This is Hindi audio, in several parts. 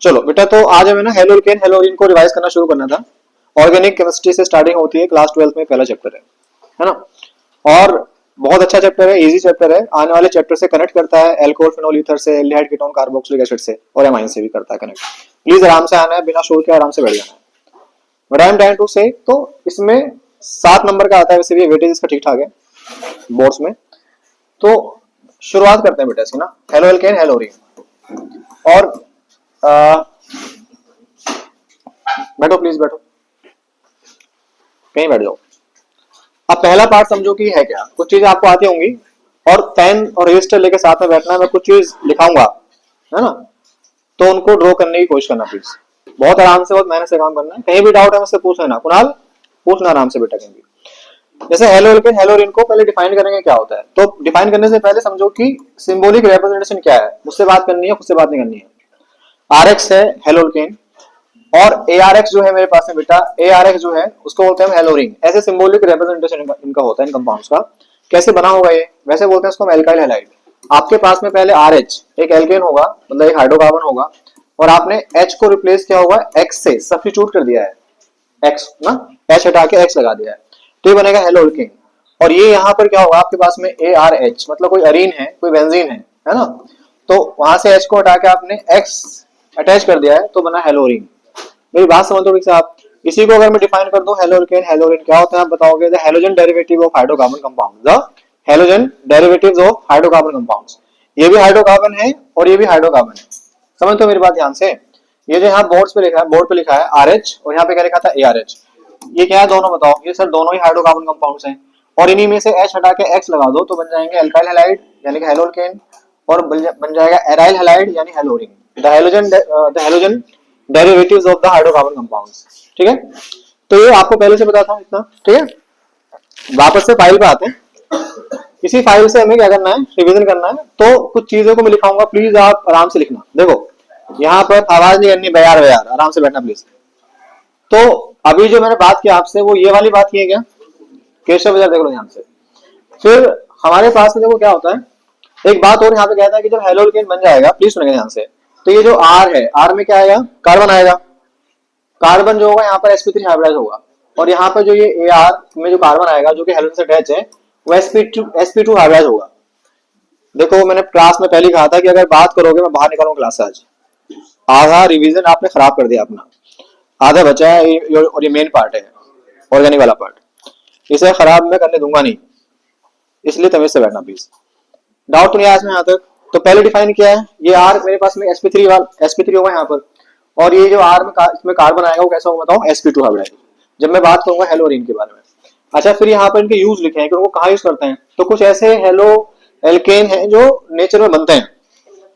चलो बेटा, तो आज हमें ना हेलोल्केन हेलोरीन को रिवाइज करना शुरू करना था। ऑर्गेनिक केमिस्ट्री से स्टार्टिंग होती है, क्लास 12th में पहला चैप्टर है ना। और बहुत अच्छा चैप्टर है, इजी चैप्टर है। आने वाले चैप्टर से कनेक्ट करता है एल्कोहल फिनोल ईथर से, एल्डिहाइड कीटोन कार्बोक्सिलिक एसिड से और एमाइन से भी करता है कनेक्ट। प्लीज आराम से आना है, बिना शोर के आराम से बैठ जाना है। But I am trying to say, तो इसमें 7 नंबर का आता है, वैसे भी वेटेज इसका ठीक ठाक है बोर्ड्स में। तो शुरुआत करते हैं बेटा इसकी ना, हेलोल्केन हेलोरीन। और बैठो प्लीज, बैठो, कहीं बैठ जाओ। अब पहला पार्ट समझो कि है क्या। कुछ चीजें आपको आती होंगी और पेन और रजिस्टर लेके साथ में बैठना है। मैं कुछ चीज लिखाऊंगा, है ना, तो उनको ड्रॉ करने की कोशिश करना प्लीज। बहुत आराम से, बहुत मेहनत से काम करना है। कहीं भी डाउट है मुझसे पूछ लेना। कुणाल, पूछना आराम से बेटा कहीं भी। जैसे हेलोल्केन हेलोरीन को पहले डिफाइन करेंगे क्या होता है। तो डिफाइन करने से पहले समझो कि सिंबॉलिक रिप्रेजेंटेशन क्या है। मुझसे बात करनी है, खुद से बात नहीं करनी है। आरएक्स है हेलोल्केन, और ARX जो है मेरे पास में बेटा, ARX जो है उसको बोलते हैं हेलोरीन। ऐसे सिंबॉलिक रिप्रेजेंटेशन इनका होता है इन कंपाउंड्स का। कैसे बना होगा ये, वैसे बोलते हैं इसको एल्काइल हैलाइड। आपके पास में पहले RH एक एल्केन होगा, मतलब एक हाइड्रोकार्बन होगा, और आपने H को रिप्लेस किया होगा X से, सब्स्टिट्यूट कर दिया है X ना, H हटा के X लगा दिया है, तो ये बनेगा हेलोल्केन। और ये यहाँ पर क्या होगा आपके पास में ARH, मतलब कोई अरीन है, कोई बेंजीन है ना। तो वहां से H को हटा के आपने X अटैच कर दिया है, तो बना हेलोरीन। मेरी बात समझ लो ठीक आप। इसी को अगर मैं डिफाइन कर दूं हेलोल्केन हेलोरीन क्या होता है आप बताओगे, the halogen derivative of hydrocarbon compound, the halogen derivatives of hydrocarbon compounds. ये भी हाइड्रोकार्बन है और ये भी हाइड्रोकार्बन है। समझ तो मेरी बात ध्यान से। ये जो यहाँ बोर्ड पे लिखा है, बोर्ड पे लिखा है RH, और यहाँ पे क्या लिखा था ARH। ये क्या है दोनों बताओ। ये सर दोनों ही हाइड्रोकार्बन कंपाउंड्स हैं, और इन्हीं में से H हटा के X लगा दो तो बन जाएंगे एल्काइल हैलाइड यानी कि हेलोल्केन, और बन जाएगा एराइल हैलाइड यानी haloarene. The halogen derivatives of the hydrocarbon compounds. ठीक है, तो ये आपको पहले से पता था इतना। ठीक है, वापस से फाइल पे आते हैं। इसी फाइल से हमें क्या करना है, रिवीजन करना है। तो कुछ चीजों को मैं लिखाऊंगा, प्लीज आप आराम से लिखना। देखो यहाँ पर आवाज नहीं करनी, बयार बयार, आराम से बैठना प्लीज। तो अभी जो मैंने बात की आपसे वो ये वाली बात की है क्या, केशव बाजार देख लो ध्यान से। फिर हमारे पास में देखो क्या होता है, एक बात और यहाँ पे कहता है कि जब हेलोल्केन बन जाएगा, प्लीज सुनेंगे ध्यान से, तो ये जो R है, R में क्या आएगा, कार्बन आएगा। कार्बन जो होगा यहाँ पर sp3 हाइब्रिडाइज होगा, और यहाँ पर जो ये AR में जो कार्बन आएगा जो कि हेलोजन से अटैच है, वो sp2 हाइब्रिडाइज होगा। देखो मैंने क्लास में पहले कहा था कि अगर बात करोगे मैं बाहर निकालूंगा क्लास से आज। आधा रिवीजन आपने खराब कर दिया अपना, आधा बचा है और ये मेन पार्ट है, ऑर्गेनिक वाला पार्ट, इसे खराब मैं करने दूंगा नहीं, इसलिए तमीज से बैठना प्लीज। डाउट तो नहीं आया इसमें यहाँ तक। तो पहले डिफाइन किया है, ये R मेरे पास में sp3 होगा यहाँ पर, और ये जो R में इसमें कार्बन आएगा वो कैसा होगा बताओ, sp2 हाइब्रिडाइज। जब मैं बात करूंगा हेलोरीन के बारे में। अच्छा, फिर यहाँ पर इनके यूज लिखे हैं कि उनको कहाँ यूज करते हैं। तो कुछ ऐसे हेलो एल्केन हैं जो नेचर में बनते हैं,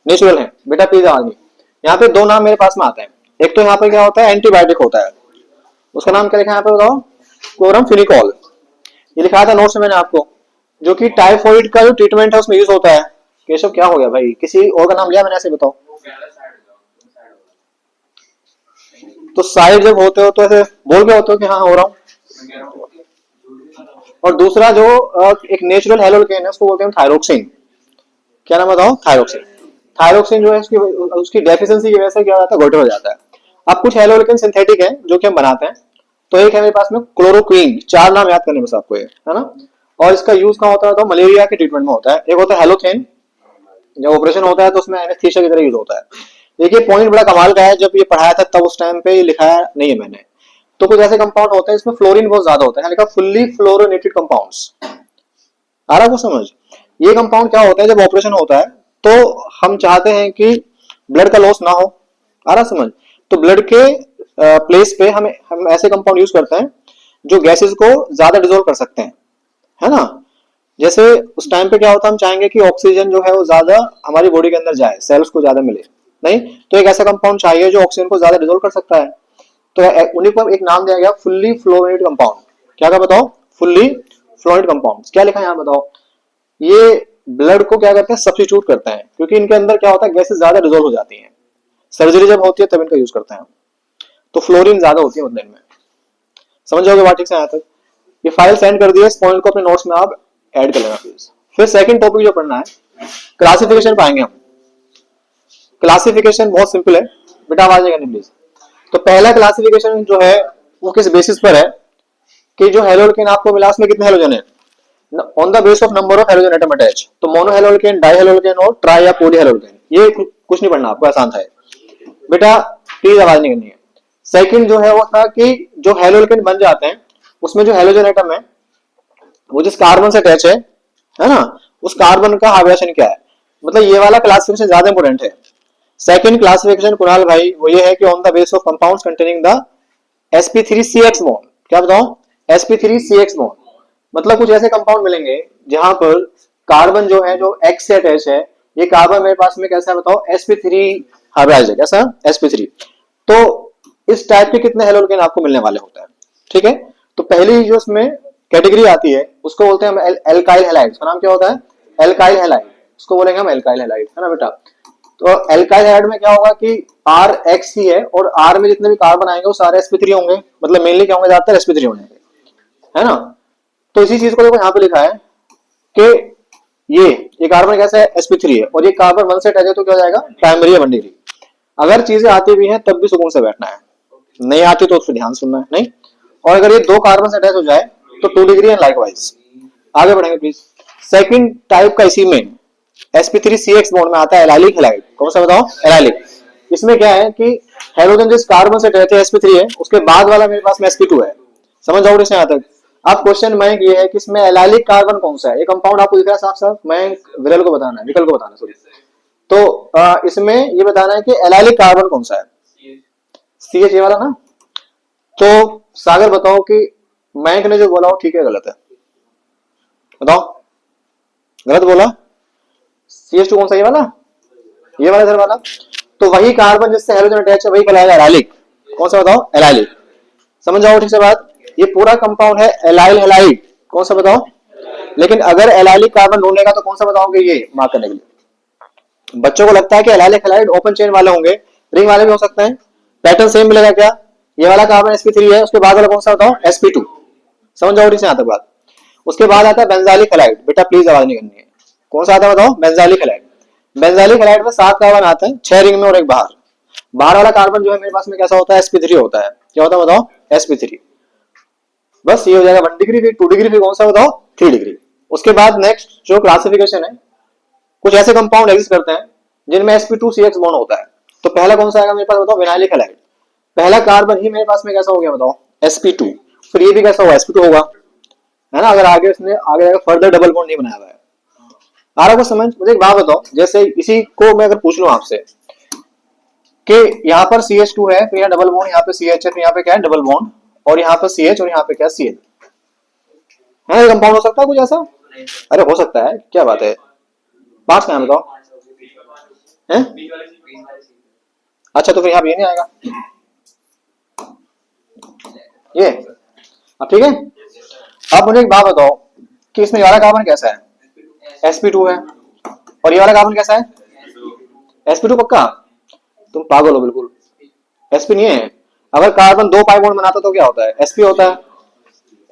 नेचुरल हैं बेटा प्लीज आदमी। यहाँ पे 2 नाम मेरे पास में आते हैं। एक तो यहाँ पर क्या होता है, एंटीबायोटिक होता है, उसका नाम क्या लिखा है यहाँ पे बताओ, क्लोरमफेनिकोल। ये लिखा था नोट्स में मैंने आपको, जो कि टाइफॉइड का जो ट्रीटमेंट है उसमें यूज होता है। केशव क्या हो गया भाई, किसी और का नाम लिया मैंने, ऐसे बताओ। तो साइड जब होते हो तो ऐसे बोल के होते हो कि हाँ हो रहा हूँ। और दूसरा जो एक नेचुरल हेलोल्केन है उसको बोलते हैं थायरोक्सिन। क्या नाम बताओ, थायरोक्सिन। थायरोक्सिन जो है उसकी डेफिशिएंसी की वजह से क्या होता है, गोल्टर हो जाता है। अब कुछ हेलोल्केन सिंथेटिक है जो कि हम बनाते हैं। तो एक है मेरे पास में क्लोरोक्वीन, 4 नाम याद करने बस आपको, ये है ना। और इसका यूज कहाँ होता है तो मलेरिया के ट्रीटमेंट में होता है। एक होता है हेलोथेन, जब ऑपरेशन होता है तो उसमें एनेस्थीसिया की तरह यूज होता है। देखिए पॉइंट बड़ा कमाल का है, जब ये पढ़ाया था तब उस टाइम पे लिखाया नहीं है मैंने। तो कुछ ऐसे कंपाउंड होते हैं इसमें फ्लोरीन बहुत ज्यादा होता है, लिखा फुल्ली फ्लोरोनेटेड कंपाउंड्स। आ रहा को समझ। ये कंपाउंड क्या होता है, जब ऑपरेशन होता है तो हम चाहते हैं कि ब्लड का लॉस ना हो, आ रहा समझ। तो ब्लड के प्लेस पे हम ऐसे कंपाउंड यूज करते हैं जो गैसेस को ज्यादा डिसोल्व कर सकते हैं, है ना। जैसे उस टाइम पे क्या होता है, हम चाहेंगे कि ऑक्सीजन जो है वो ज्यादा हमारी बॉडी के अंदर जाए, सेल्स को ज्यादा मिले, नहीं तो एक ऐसा कंपाउंड चाहिए जो ऑक्सीजन को ज्यादा डिसोल्व कर सकता है। तो उन्हीं को एक नाम दिया गया फुल्ली फ्लोरेनेटेड कंपाउंड। क्या का बताओ, फुल्ली फ्लोरेनेटेड कंपाउंड। क्या लिखा है यहाँ बताओ, ये ब्लड को क्या करते हैं, सब्स्टिट्यूट करते हैं, क्योंकि इनके अंदर क्या होता है, गैसेस ज्यादा डिसोल्व हो जाती हैं। सर्जरी जब होती है तब इनका यूज करते हैं, तो फ्लोरीन ज्यादा होती है बदन में। समझ जाओगे बात ठीक से यहाँ तक। ये फाइल सेंड कर दिया, इस पॉइंट को अपने नोट्स में आप ऐड कर लेना प्लीज। फिर सेकंड टॉपिक जो पढ़ना है, क्लासिफिकेशन पाएंगे हम। क्लासिफिकेशन बहुत सिंपल है, बेटा आवाज नहीं करनी प्लीज। तो पहला क्लासिफिकेशन जो है वो किस बेसिस पर है कि जो हेलोल्केन आपको मिला उसमें कितने हेलोजन है, on the base of number of halogen atom attach. तो मोनो हेलोल्केन, डाई हेलोल्केन और ट्राई या पॉली हेलोल्केन, ये कुछ नहीं पढ़ना आपको, आसान था बेटा, प्लीज आवाज नहीं करनी है। सेकंड जो है वो था कि जो हेलोल्केन बन जाते हैं उसमें जो हेलोजन एटम है वो जिस कार्बन से अटैच है ना, उस कार्बन का हाइब्रिडेशन क्या है, मतलब ये वाला क्लासिफिकेशन ज्यादा इंपॉर्टेंट है। सेकंड क्लासिफिकेशन कुणाल भाई वो ये है कि on the base of compounds containing the sp3CX bond, क्या बताओ sp3CX बॉन्ड, मतलब कुछ ऐसे कंपाउंड मिलेंगे जहां पर कार्बन जो है जो X से अटैच है, ये कार्बन मेरे पास में कैसा है बताओ sp3 हाइब्रिडाइज्ड है, कैसा sp3। तो इस टाइप के कितने हेलोल्केन आपको मिलने वाले होते हैं, ठीक है। तो पहली जो इसमें कैटेगरी आती है उसको बोलते हैं हम एल्काइल हैलाइड, उसका नाम क्या होता है एल्काइल हैलाइड, उसको बोलेंगे हम एल्काइल हैलाइड, है ना बेटा। तो एल्काइल हैलाइड में क्या होगा कि RX ही है और R में जितने भी कार्बन आएंगे वो सारे sp3 होंगे, मतलब मेनली क्या होंगे ज्यादातर sp3 होंगे, है ना। तो इसी चीज को देखो यहाँ पे लिखा है कि ये कार्बन कैसा है sp3 है और ये कार्बन 1 से अटैच है तो क्या हो जाएगा प्राइमरी या 1 डिग्री। अगर चीजें आती भी हैं तब भी सुकून से बैठना है, नहीं आती तो फिर ध्यान सुनना है, नहीं। और अगर ये दो कार्बन से अटैच हो जाए तो 2 डिग्री एंड लाइकवाइज। आगे बढ़ेंगे प्लीज। सेकंड टाइप का इसी में sp3CX बॉन्ड में आता है एलाइलिक हैलाइड, कौन सा बताओ एलाइलिक। इसमें क्या है कि हाइड्रोजन जिस कार्बन से अटैच है sp3 है, उसके बाद वाला मेरे पास में sp2 है, समझ जाओ इससे यहाँ तक। अब क्वेश्चन मैं ये है कि इसमें एलाइलिक कार्बन कौन सा है, ये कंपाउंड आपको दिख रहा है साफ साफ, मैं विरल को बताना है, विकल को बताना सॉरी। तो इसमें ये बताना है कि एलाइलिक कार्बन कौन सा है, CH ये वाला ना। तो सागर बताओ कि मैंक ने जो बोला वो ठीक है गलत है, बताओ गलत बोला। CH2 कौन सा ये वाला इधर वाला, तो वही कार्बन जिससे हाइड्रोजन अटैच है वही कहलाएगा एलाइलिक, कौन सा बताओ एलाइलिक। समझ जाओ ठीक से बात, ये पूरा कंपाउंड है एलाइल हैलाइड, कौन सा बताओ। लेकिन अगर एलाइलिक कार्बन ढूंढेगा तो कौन सा बताओगे, ये मार्क करने के लिए। बच्चों को लगता है कि एलाइलिक हैलाइड ओपन चेन वाले होंगे, रिंग वाले भी हो सकते हैं, पैटर्न सेम मिलेगा क्या, ये वाला कार्बन sp3 है उसके बाद वाला कौन सा बताओ sp2, समझ जाओ ठीक से यहाँ तक बात। उसके बाद आता है बेंजालिक हैलाइड, बेटा प्लीज आवाज नहीं करनी है, कौन सा आता है बताओ बेंजालिक हैलाइड। बेंजालिक हैलाइड में 7 कार्बन आते हैं, 6 रिंग में और एक बाहर। बाहर वाला कार्बन जो है मेरे पास में कैसा होता है sp3 होता है, क्या होता है बताओ sp3। बस ये हो जाएगा 1 डिग्री, फिर 2 डिग्री, फिर कौन सा बताओ 3 डिग्री। उसके बाद नेक्स्ट जो क्लासिफिकेशन है, कुछ ऐसे कंपाउंड एग्जिस्ट करते हैं जिनमें sp2CX बॉन्ड होता है। तो पहला कौन सा आएगा मेरे पास बताओ विनाइलिक हैलाइड, पहला कार्बन ही मेरे पास में कैसा हो गया बताओ sp2, फिर ये भी कैसा होगा sp2 होगा, है ना। अगर आगे उसने आगे फर्दर डबल बॉन्ड नहीं बनाया हुआ है। आ रहा को समझ। मुझे एक बात बताओ, जैसे इसी को मैं अगर पूछ लूं आपसे कि यहाँ पर CH2 है, फिर यहाँ डबल बॉन्ड, यहाँ पे CH है, फिर यहाँ पे क्या है डबल बॉन्ड, और यहाँ पर CH और यहाँ पे क्या CH है, ये कंपाउंड हो सकता है कुछ ऐसा, अरे हो सकता है, क्या बात है, पांच कहाँ बताओ है? अच्छा तो फिर यहाँ पे ये नहीं आएगा ये, अब ठीक है। अब मुझे एक बात बताओ कि इसमें ये वाला कार्बन कैसा है sp2 है, और ये वाला कार्बन कैसा है sp2 पक्का, तुम पागल हो बिल्कुल, sp नहीं है। अगर कार्बन 2 पाई बॉन्ड बनाता तो क्या होता है sp होता है,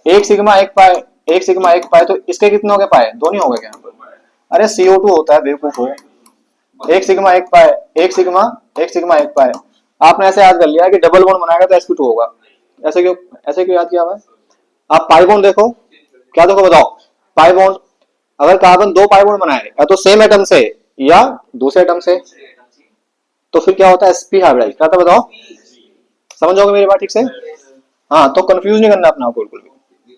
1 सिग्मा 1 पाई, 1 सिग्मा 1 पाई, तो इसके कितने हो गए पाए, 2 नहीं हो गए क्या, अरे CO2 होता है बेवकूफ हो, 1 सिग्मा 1 पाई, 1 सिग्मा 1 पाई। आपने ऐसे याद कर लिया कि डबल बॉन्ड बनाएगा तो sp2 होगा, ऐसे क्यों याद किया हुआ है। आप पाई बॉन्ड देखो, क्या देखो बताओ पाई बॉन्ड, अगर कार्बन 2 पाई बॉन्ड बनाए या तो सेम एटम से या दूसरे एटम से, तो फिर क्या होता है sp हाइब्रिडाइज, क्या था बताओ, समझ जाओगे मेरी बात ठीक से। हाँ तो कंफ्यूज नहीं करना अपना बिल्कुल भी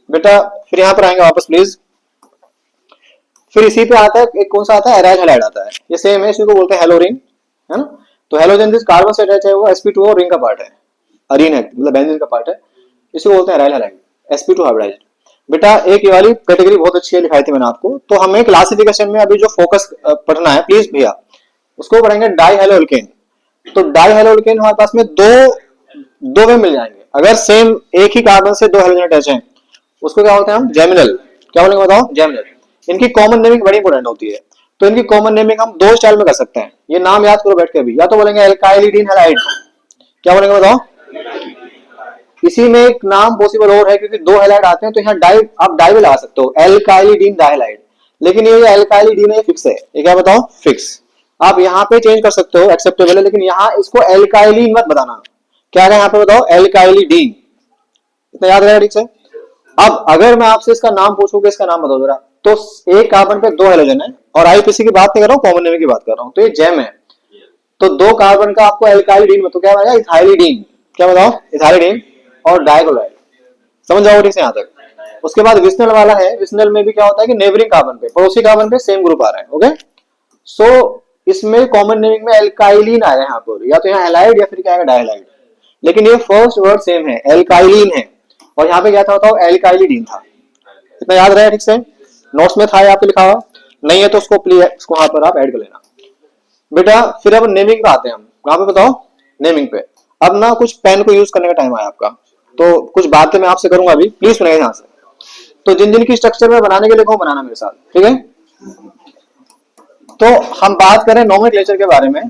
बेटा। फिर यहाँ पर आएंगे वापस प्लीज। फिर इसी पे आता है एक कौन सा आता है एराइल हैलाइड आता है, ये सेम है, इसी को बोलते हैं हेलोरिन, है ना। तो हेलोजन जिस कार्बन से अटैच है वो sp2 और रिंग का पार्ट है, अरीन है मतलब बेंजीन का पार्ट है, इसी को बोलते हैं एराइल हैलाइड sp2 हाइब्रिडाइज्ड। बेटा एक ये वाली कैटेगरी बहुत अच्छी है, लिखाई थी मैंने आपको। तो हमें क्लासिफिकेशन में अभी जो फोकस पढ़ना है प्लीज भैया, उसको पढ़ेंगे डाई हेलोल्केन। तो डाई हेलोल्केन हमारे पास में दो वे मिल जाएंगे, अगर सेम एक ही कार्बन से 2 हेलोजन अटैच हैं, उसको क्या बोलते हैं हम जेमिनल, क्या बोलेंगे बताओ जेमिनल। इनकी कॉमन नेमिंग बड़ी इंपॉर्टेंट होती है, तो इनकी कॉमन नेमिंग हम 2 स्टाइल में कर सकते हैं, ये नाम याद करो बैठ के भी, या तो बोलेंगे एल्काइलिडीन हैलाइड, क्या बोलेंगे बताओ। इसी में एक नाम पॉसिबल और है, क्योंकि 2 हैलाइड आते हैं तो यहाँ डाई आप डाई भी लगा सकते हो, एल्काइलिडीन डाइहैलाइड। लेकिन ये एल्काइलिडीन है फिक्स है, ये क्या बताओ फिक्स, आप यहाँ पे चेंज कर सकते हो, एक्सेप्टेबल है, लेकिन यहाँ इसको एल्काइलिन मत बताना। क्या है यहाँ पे बताओ, एल्काइलिडीन। इतना याद रहेगा ठीक से। अब अगर मैं आपसे इसका नाम पूछूंगा, इसका नाम बताओ जरा, तो एक कार्बन पे 2 हेलोजन है, और आईपीसी की बात नहीं कर रहा हूँ, कॉमन नेम की बात कर रहा हूँ, तो ये जेम है। तो 2 कार्बन का आपको एल्काइलिडीन बताओ, क्या बताया, इथाइलिडीन। क्या बताओ, इथाइलिडीन और डाइक्लोराइड। समझ जाओ ठीक से यहाँ तक। उसके बाद विस्नल वाला है, विस्नल में भी क्या होता है कि नेबरिंग कार्बन पे, पड़ोसी कार्बन पे सेम ग्रुप आ रहा है। ओके, सो इसमें कॉमन नेमिंग में एल्काइलिन आएगा यहाँ पर, या तो यहाँ हैलाइड या फिर क्या आएगा, डायहाइड। लेकिन ये फर्स्ट वर्ड सेम है, एल्काइलिन है, और यहाँ पे क्या था बताओ, एल्काइलिडीन था। इतना याद रहा ठीक से। नोट्स में था यहाँ पे लिखा हुआ, नहीं है तो उसको प्लीज उसको वहां पर आप ऐड कर लेना बेटा। फिर अब नेमिंग पे आते हैं हम, वहां पे बताओ नेमिंग पे। अब ना कुछ पेन को यूज करने का टाइम आया आपका, तो कुछ बातें मैं आपसे करूंगा अभी, प्लीज सुनिए यहाँ से। तो जिन जिन की स्ट्रक्चर में बनाने के लिए को बनाना मेरे साथ, ठीक है। तो हम बात करें नोमेनक्लेचर के बारे में,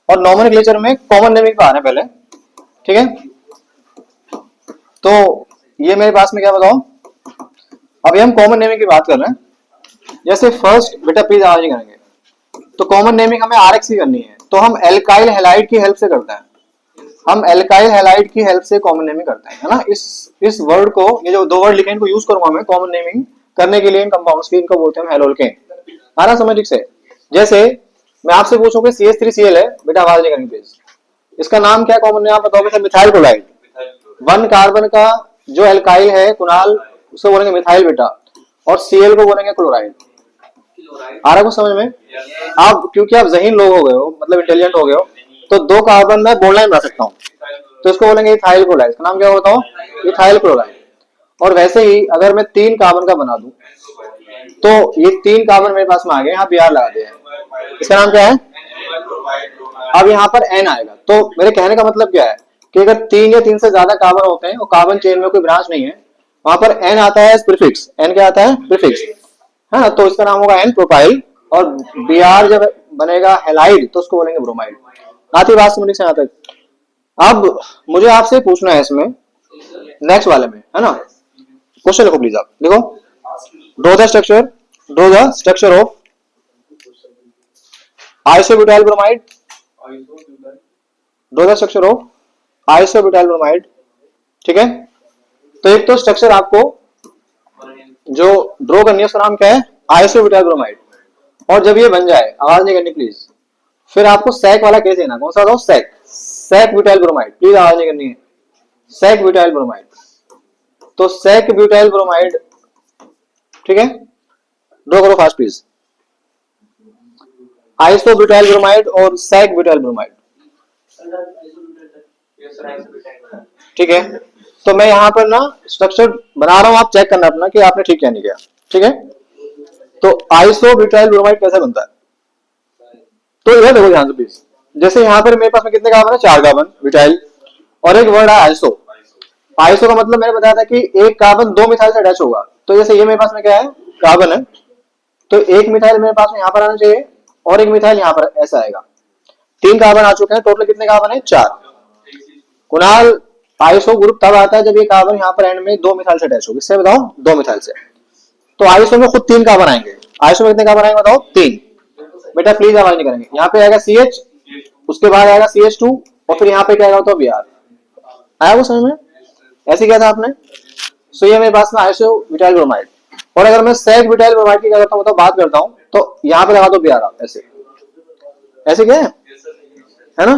और नोमेनक्लेचर में कॉमन नेमिंग पे आ रहे हैं पहले, ठीक है। तो ये मेरे पास में क्या बताओ, अभी हम कॉमन नेमिंग की बात कर रहे हैं। जैसे फर्स्ट बेटा प्लीज आवाज नहीं करेंगे, तो कॉमन नेमिंग हमें आरएक्स की करनी है, तो हम एल्काइल हैलाइड की हेल्प से करते हैं। हम एल्काइल हैलाइड की हेल्प से कॉमन नेमिंग करते हैं, है ना। इस वर्ड को, ये जो 2 वर्ड लिखे इनको यूज करूंगा मैं कॉमन नेमिंग करने के लिए इन कंपाउंड्स की, इनको बोलते हैं हेलोल्केन। आ रहा समझ ठीक से। जैसे मैं आपसे पूछूं कि CH3Cl है, बेटा आवाज नहीं करेंगे प्लीज। इसका नाम क्या है कॉमन नेम, आप बताओगे, मिथाइल क्लोराइड। 1 कार्बन का जो एल्काइल है कुणाल, उसको बोलेंगे मिथाइल बेटा, और Cl को बोलेंगे क्लोराइड। आ रहा कुछ समझ में। आप क्योंकि आप ज़हीन लोग हो गए हो, मतलब इंटेलिजेंट हो गए हो, तो 2 कार्बन में बोलना ही बना सकता हूँ, तो इसको बोलेंगे इथाइल क्लोराइड। इसका नाम क्या होता है, इथाइल क्लोराइड। और वैसे ही अगर मैं 3 कार्बन का बना दूं, तो ये 3 कार्बन मेरे पास में आ गए, यहाँ Br लगा दिया है, इसका नाम क्या है। अब यहाँ पर N आएगा। तो मेरे कहने का मतलब क्या है कि अगर 3 या 3 से ज्यादा कार्बन होते हैं और कार्बन चेन में कोई ब्रांच नहीं है, वहां पर N आता है प्रीफिक्स। N क्या आता है, प्रीफिक्स, है ना। तो इसका नाम होगा N प्रोपाइल, और Br जब बनेगा हैलाइड तो उसको बोलेंगे ब्रोमाइड। आती बात समझ से यहाँ तक। अब मुझे आपसे पूछना है इसमें नेक्स्ट वाले में, है ना। क्वेश्चन लिखो प्लीज, आप लिखो, draw the structure of isobutyl bromide. Draw the structure of isobutyl bromide, ठीक है। तो एक तो स्ट्रक्चर आपको जो ड्रॉ करनी है उसका नाम क्या है, आइसोब्यूटाइल ब्रोमाइड। और जब ये बन जाए, आवाज नहीं करनी प्लीज, फिर आपको सैक वाला केस लेना। कौन सा था, सैक ब्यूटाइल ब्रोमाइड। प्लीज आवाज नहीं करनी है, सैक ब्यूटाइल ब्रोमाइड। तो सैक ब्यूटाइल ब्रोमाइड, ठीक है, ड्रॉ करो फास्ट प्लीज। आइसोब्यूटाइल ब्रोमाइड और सैक ब्यूटाइल ब्रोमाइड, ठीक है। तो मैं यहाँ पर ना स्ट्रक्चर बना रहा हूं, आप चेक करना अपना कि आपने ठीक क्या नहीं किया, ठीक है। तो आइसोब्यूटाइल ब्रोमाइड कैसे बनता है, तो यह देखो ध्यान से प्लीज। जैसे यहाँ पर मेरे पास में कितने कार्बन है, 4 कार्बन ब्यूटाइल, और एक वर्ड है आइसो। आइसो का मतलब मैंने बताया था कि एक कार्बन 2 मिथाइल से अटैच होगा। तो जैसे ये मेरे पास में क्या है, कार्बन है, तो एक मिथाइल मेरे पास में यहाँ पर आना चाहिए, और एक मिथाइल यहाँ पर, ऐसा आएगा। 3 कार्बन आ चुके हैं, टोटल कितने कार्बन है, 4। कुणाल आइसो ग्रुप तब आता है जब ये कार्बन यहाँ पर एंड में 2 मिथाइल से अटैच होगी। इससे बताओ, 2 मिथाइल से। तो आइसो में खुद 3 कार्बन आएंगे। आइसो में कितने कार्बन आएंगे बताओ, 3। बेटा प्लीज आवाज नहीं करेंगे। यहाँ पे आएगा CH, उसके बाद आएगा CH2, और फिर यहाँ पे क्या आएगा तो Br। आया वो समझ में, ऐसे क्या था आपने। सो ये मेरे पास में आइसोब्यूटाइल ब्रोमाइड। और अगर मैं सैक ब्यूटाइल ब्रोमाइड की क्या करता हूँ, तो बात करता हूँ, तो यहाँ पे लगा दो Br, ऐसे ऐसे क्या है ना।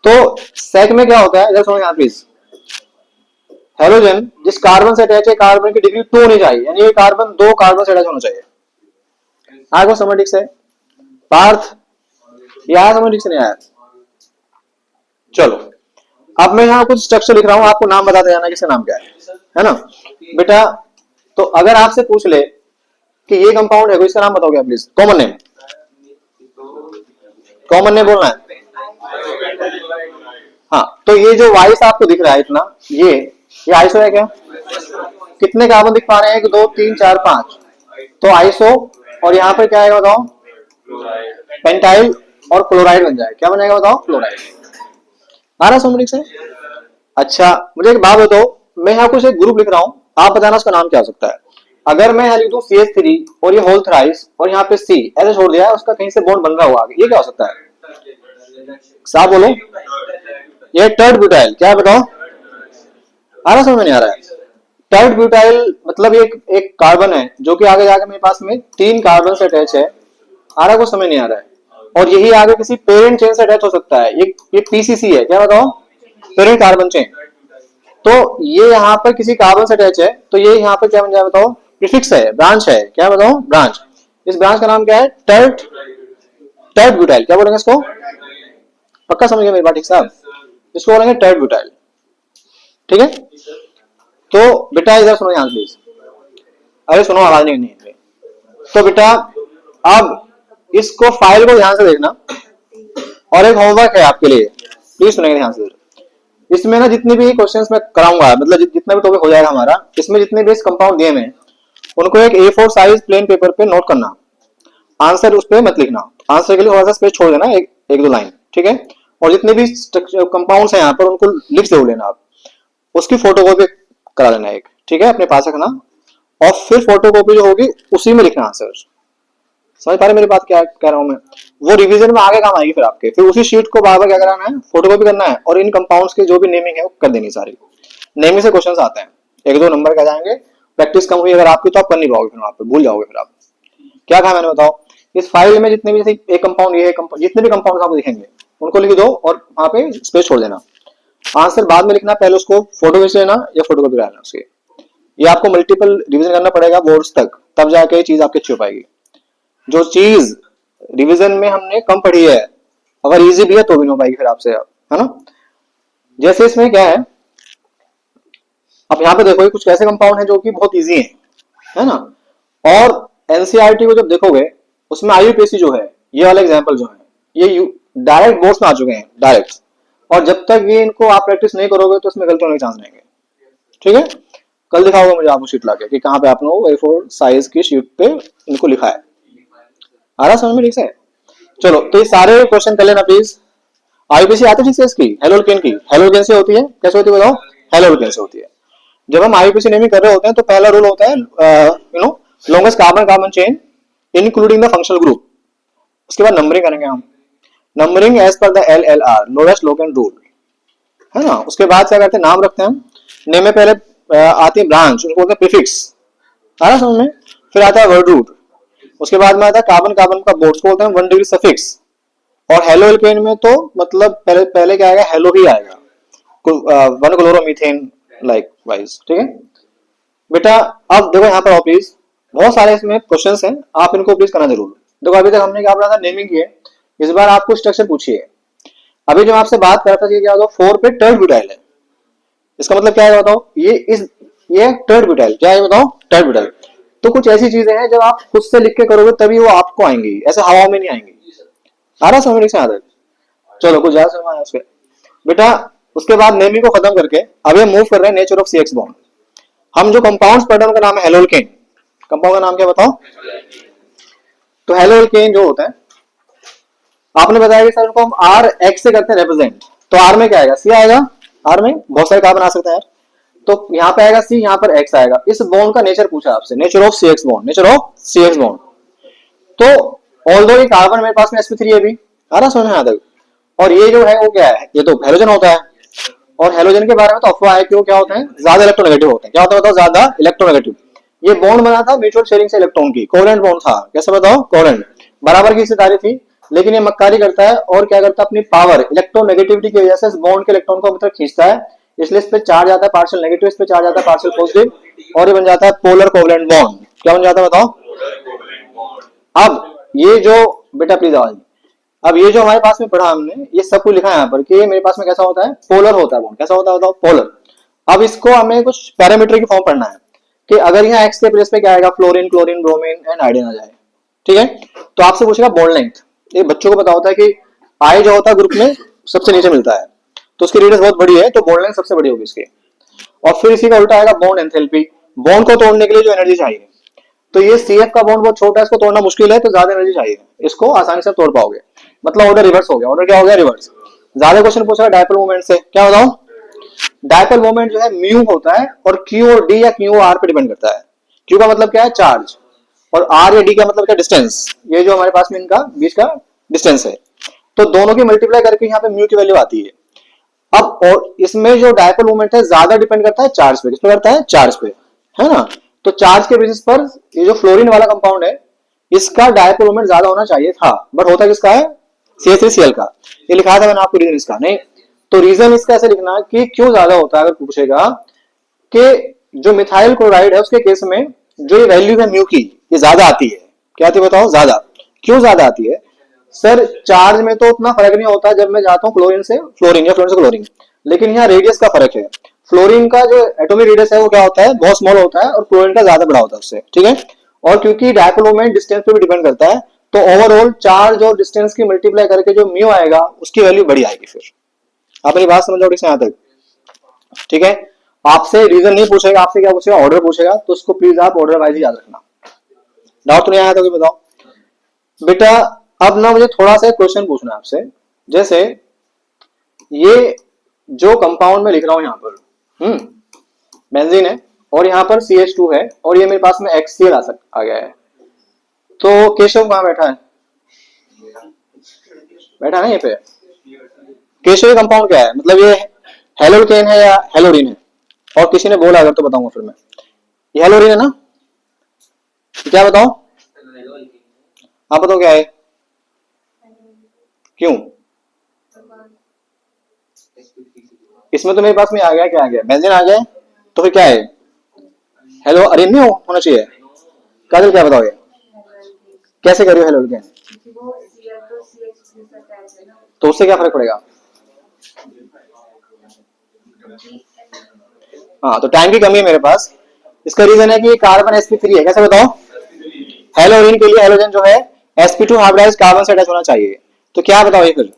तो सैक में क्या होता है, इधर समझ यहाँ प्लीज। हेलोजन जिस कार्बन से अटैच है, कार्बन की डिग्री 2 होनी चाहिए, यानी ये कार्बन 2 कार्बन से अटैच होना चाहिए। आगे समझ ठीक से पार्थ, ये आया समझ ठीक से नहीं आया। चलो अब मैं यहाँ कुछ स्ट्रक्चर लिख रहा हूँ, आपको नाम बताते जाना किसका नाम क्या है ना बेटा। तो अगर आपसे पूछ ले कि ये कंपाउंड है, इसका नाम बताओगे please, common name. Common name बोलना है, हाँ। तो ये जो वाइस आपको दिख रहा है इतना, ये आइसो है क्या। कितने कार्बन दिख पा रहे हैं, 1 2 3 4 5। तो आइसो, और यहाँ पर क्या आएगा बताओ, पेंटाइल और क्लोराइड बन जाए। क्या बनेगा बताओ, क्लोराइड। आ रहा समझ से। अच्छा मुझे एक बात बताओ, मैं यहाँ कुछ एक ग्रुप लिख रहा हूँ, आप बताना उसका नाम क्या हो सकता है। अगर मैं यहाँ लिख दूं CH3 और ये होल थ्राइस और यहाँ पे C ऐसे छोड़ दिया है, उसका कहीं से बॉन्ड बन रहा हुआ आगे, ये क्या हो सकता है? साहब बोलो, ये टर्ड ब्यूटाइल, क्या है बताओ? आ रहा समझ में नहीं आ रहा है? टर्ड ब्यूटाइल मतलब एक कार्बन है जो कि आगे जाके मेरे पास में 3 कार्बन से अटैच है, आ रहा को समझ नहीं आ रहा है, और यही आगे किसी पेरेंट चेन से अटैच हो सकता है, ये PCC है, क्या बताओ? Parent carbon chain. तो ये यहाँ पर किसी कार्बन से अटैच है, तो ये यहाँ पर क्या बन जाए बताओ? प्रीफिक्स है, ब्रांच है, क्या बताओ? ब्रांच। इस ब्रांच का नाम क्या है? टर्ड टर्ड ब्यूटाइल। क्या बोलेंगे इसको? पक्का समझिए मेरी बात ठीक साहब, इसको बोलेंगे टर्ड ब्यूटाइल, ठीक है? तो बेटा इधर सुनो यहाँ प्लीज, अरे सुनो, आवाज नहीं है। तो बेटा अब इसको फाइल को ध्यान से देखना, और एक होमवर्क है आपके लिए, प्लीज सुनेंगे ध्यान से। इसमें ना जितने भी क्वेश्चंस मैं कराऊंगा, मतलब जितना भी टॉपिक हो जाएगा हमारा, इसमें जितने भी कंपाउंड दिए हैं उनको एक A4 साइज प्लेन पेपर पे नोट करना, आंसर उस पर मत लिखना, आंसर के लिए थोड़ा सा स्पेस छोड़ देना, एक दो लाइन, ठीक है? और जितने भी कंपाउंड्स हैं यहाँ पर उनको लिख जरूर लेना, आप उसकी फोटोकॉपी करा लेना एक, ठीक है? अपने पास रखना, और फिर फोटोकॉपी जो होगी उसी में लिखना आंसर। समझ पा रहे मेरी बात क्या कह रहा हूं मैं? वो रिवीजन में आगे काम आएगी फिर आपके, फिर उसी शीट को बार बार क्या कराना है? फोटोकॉपी करना है, और इन कंपाउंड्स की जो भी नेमिंग है वो कर देनी सारी। नेमिंग से क्वेश्चंस आते हैं, 1-2 नंबर का जाएंगे, प्रैक्टिस कम हुई अगर आपकी तो आप कर नहीं पाओगे, फिर वहां पर भूल जाओगे। फिर आप क्या कहा मैंने बताओ? इस फाइल में जितने भी, जैसे एक कंपाउंड, ये जितने भी कंपाउंड आपको दिखेंगे उनको लिख दो, और वहां पे स्पेस छोड़ देना, आंसर बाद में लिखना, पहले उसको फोटो खींच लेना या फोटोकॉपी कराना उसकी। ये आपको मल्टीपल रिवीजन करना पड़ेगा बोर्ड्स तक, तब जाके ये चीज आपकी अच्छी हो पाएगी। जो चीज रिवीजन में हमने कम पढ़ी है, अगर इजी भी है तो भी नहीं हो पाएगी फिर आपसे, है ना? जैसे इसमें क्या है, अब यहाँ पे देखो कुछ ऐसे कंपाउंड है जो कि बहुत इजी है ना? और एनसीईआरटी को जब देखोगे उसमें IUPAC जो है, ये वाला एग्जांपल जो है, ये डायरेक्ट बोर्ड्स में आ चुके हैं डायरेक्ट, और जब तक ये इनको आप प्रैक्टिस नहीं करोगे तो इसमें गलती होने के चांस रहेंगे, ठीक है? कल दिखाओगे मुझे आपको शीट लाके कि कहाँ पे आपने A4 साइज की शीट पे इनको लिखा है। आ रहा समझ में ठीक से? चलो, तो ये सारे क्वेश्चन कर लेना प्लीज। IUPAC आती है ठीक से इसकी, हेलोल्केन की, हेलोल्केन से होती है, कैसे होती है बताओ? हेलोल्केन से होती है। जब हम IUPAC नेमिंग कर रहे होते हैं तो पहला रूल होता है longest carbon carbon chain including the functional group. उसके बाद नंबरिंग करेंगे हम, numbering as per the LLR, lowest locant rule, है ना? उसके बाद क्या करते हैं? नाम रखते हैं हम, नेम में पहले आती है ब्रांच, उनको बोलते हैं प्रीफिक्स, आ रहा समझ में? फिर आता है वर्ड रूट, उसके बाद में आता है कार्बन कार्बन का बोर्ड, को बोलते हैं 1 डिग्री सफिक्स, और हेलो एल्केन में तो मतलब पहले क्या आएगा? हेलो ही आएगा, 1 क्लोरोमीथेन लाइक वाइज, ठीक है बेटा? अब देखो यहाँ पर आओ प्लीज, बहुत सारे इसमें क्वेश्चंस हैं, आप इनको प्लीज करना जरूर। देखो अभी तक हमने क्या पढ़ा था? नेमिंग की है, इस बार आपको स्ट्रक्चर पूछिए। अभी जो आपसे बात कर रहा था, क्या होगा? 4 पे टर्ड ब्यूटाइल है, इसका मतलब क्या है बताओ? ये टर्ड ब्यूटाइल, क्या है बताओ? टर्ड ब्यूटाइल। तो कुछ ऐसी चीजें हैं जब आप खुद से लिख के करोगे तभी वो आपको आएंगी, ऐसे हवा में नहीं आएंगी। आ रहा समझ से आदत? चलो कुछ ज्यादा समझ उसके बेटा। उसके बाद नेमी को खत्म करके अब ये मूव कर रहे हैं नेचर ऑफ CX बॉन्ड। हम जो कंपाउंड्स पढ़ रहे हैं उनका नाम है हेलोल्केन। कंपाउंड का नाम क्या बताओ? तो हेलोल्केन जो होता है, आपने बताया कि सर उनको हम RX से करते हैं रिप्रेजेंट, तो R में क्या आएगा? C आएगा। R में बहुत सारे कार्बन आ सकते हैं, तो यहाँ पे आएगा C, यहाँ पर X आएगा। इस बॉन्ड का नेचर पूछा आपसे, nature of CX bond, nature of CX bond. तो ऑल्दो ये कार्बन मेरे पास में sp3 है भी, आ रहा समझ में आता है? और ये जो है वो क्या है? ये तो हेलोजन होता है, और हेलोजन के बारे में तो अफवाह है कि वो क्या होते हैं? ज्यादा इलेक्ट्रोनेगेटिव होते हैं। क्या होता है बताओ? ज्यादा इलेक्ट्रोनेगेटिव। ये बॉन्ड बना था म्यूचुअल शेयरिंग से इलेक्ट्रॉन की, कोवेलेंट बॉन्ड था। कैसे बताओ? कोवेलेंट, बराबर की हिस्सेदारी थी, लेकिन ये मक्कारी करता है और क्या करता है? अपनी पावर, इलेक्ट्रोनेगेटिविटी की वजह से इस बॉन्ड के इलेक्ट्रॉन को अपनी तरफ खींचता है, इसलिए इस पे चार्ज आता है पार्शियल नेगेटिव, इस पे चार्ज आता है पार्शियल पॉजिटिव, और ये बन जाता है पोलर कोवेलेंट बॉन्ड। क्या बन जाता है बताओ? अब ये जो बेटा प्लीज आवाज, अब ये जो हमारे पास में पढ़ा हमने, ये सब कुछ लिखा है यहाँ पर कि मेरे पास में कैसा होता है? पोलर होता है बॉन्ड। कैसा होता है बताओ? पोलर। अब इसको हमें कुछ पैरामीटर की फॉर्म पढ़ना है कि अगर यहाँ एक्स के प्लेस पे क्या आएगा? Fluorine, chlorine, bromine and iodine आ जाए, ठीक है? तो आपसे पूछेगा बॉन्ड लेंथ। ये बच्चों को पता होता है कि आई जो होता है ग्रुप में सबसे नीचे मिलता है, तो उसकी रेडियस बहुत बड़ी है, तो बॉन्ड लेंथ सबसे बड़ी होगी इसकी। और फिर इसी का उल्टा आएगा बॉन्ड एंथैल्पी, बॉन्ड को तोड़ने के लिए जो एनर्जी चाहिए। तो ये CF का बॉन्ड बहुत छोटा है, इसको तोड़ना मुश्किल है, तो ज्यादा एनर्जी चाहिए, इसको आसानी से तोड़ पाओगे। मतलब ऑर्डर रिवर्स हो गया। ऑर्डर क्या हो गया? रिवर्स। ज्यादा क्वेश्चन पूछा डायपोल मोमेंट से, क्या बताओ? डायपोल मोमेंट जो है म्यू होता है, और Q और D या Q और R पे डिपेंड करता है। क्यू का मतलब क्या है, चार्ज, और आर या डी का मतलब क्या, डिस्टेंस। ये जो हमारे पास में इनका बीच का डिस्टेंस है, तो दोनों की मल्टीप्लाई करके यहाँ पे म्यू की वैल्यू आती है। अब और इसमें जो डायपोल मोमेंट है ज्यादा डिपेंड करता है चार्ज पे, किस पे करता है, चार्ज पे, है ना। तो चार्ज के बेसिस पर ये जो फ्लोरीन वाला कंपाउंड है इसका डायपोल मोमेंट ज्यादा होना चाहिए था, बट होता किसका है, CH3Cl का। ये लिखा था मैंने आपको रीजन इसका, नहीं तो रीजन इसका ऐसे लिखना कि क्यों ज्यादा होता है, अगर पूछेगा कि जो मिथाइल क्लोराइड है उसके केस में जो ये वैल्यू है म्यू की, ये ज्यादा आती है। क्या आती है बताओ, ज्यादा। क्यों ज्यादा आती है सर, चार्ज में तो उतना फर्क नहीं होता जब मैं जाता हूँ क्लोरीन से फ्लोरीन या फ्लोरीन से क्लोरीन, लेकिन यहाँ रेडियस का फर्क है। फ्लोरीन का जो एटॉमिक रेडियस है वो क्या होता है, बहुत स्मॉल होता है, और क्लोरीन का ज्यादा बड़ा होता है उससे, ठीक है। और क्योंकि डायपोल मोमेंट डिस्टेंस पे भी डिपेंड करता है, तो ओवरऑल चार्ज और डिस्टेंस की मल्टीप्लाई करके जो म्यू आएगा उसकी वैल्यू बड़ी आएगी। फिर आप मेरी बात समझ लो यहाँ तक, ठीक है। आपसे रीजन नहीं पूछेगा, आपसे क्या पूछेगा, ऑर्डर पूछेगा, तो उसको प्लीज आप ऑर्डर वाइज याद रखना। डाउट तो नहीं आया तो बताओ बेटा। अब ना मुझे थोड़ा सा क्वेश्चन पूछना है आपसे, जैसे ये जो कंपाउंड में लिख रहा हूं यहाँ पर बेंजीन है, और यहाँ पर CH2 है, और ये मेरे पास में HCl आ गया है, तो केशव कहाँ बैठा है, बैठा है ये पे। केशव कंपाउंड क्या है, मतलब ये हेलोकेन है या हेलोरिन है, और किसी ने बोला अगर तो बताऊंगा फिर मैं। ये हेलोरिन है ना, क्या बताओ, आप बताओ क्या है, क्यों। इसमें तो मेरे पास में आ गया, क्या आ गया, बेंजीन आ गया, तो फिर क्या है, हेलो अरिन नहीं होना चाहिए। काजल क्या बताओगे, कैसे करियो हेलो अरिन, तो उससे क्या फर्क पड़ेगा। हाँ, तो टाइम की कमी है मेरे पास। इसका रीजन है कि कार्बन sp3 है, कैसे बताओ, हेलोरिन के लिए हेलोजन जो है sp2 हाइब्रिडाइज्ड कार्बन से अटैच होना चाहिए। तो क्या बताओ ये फिर,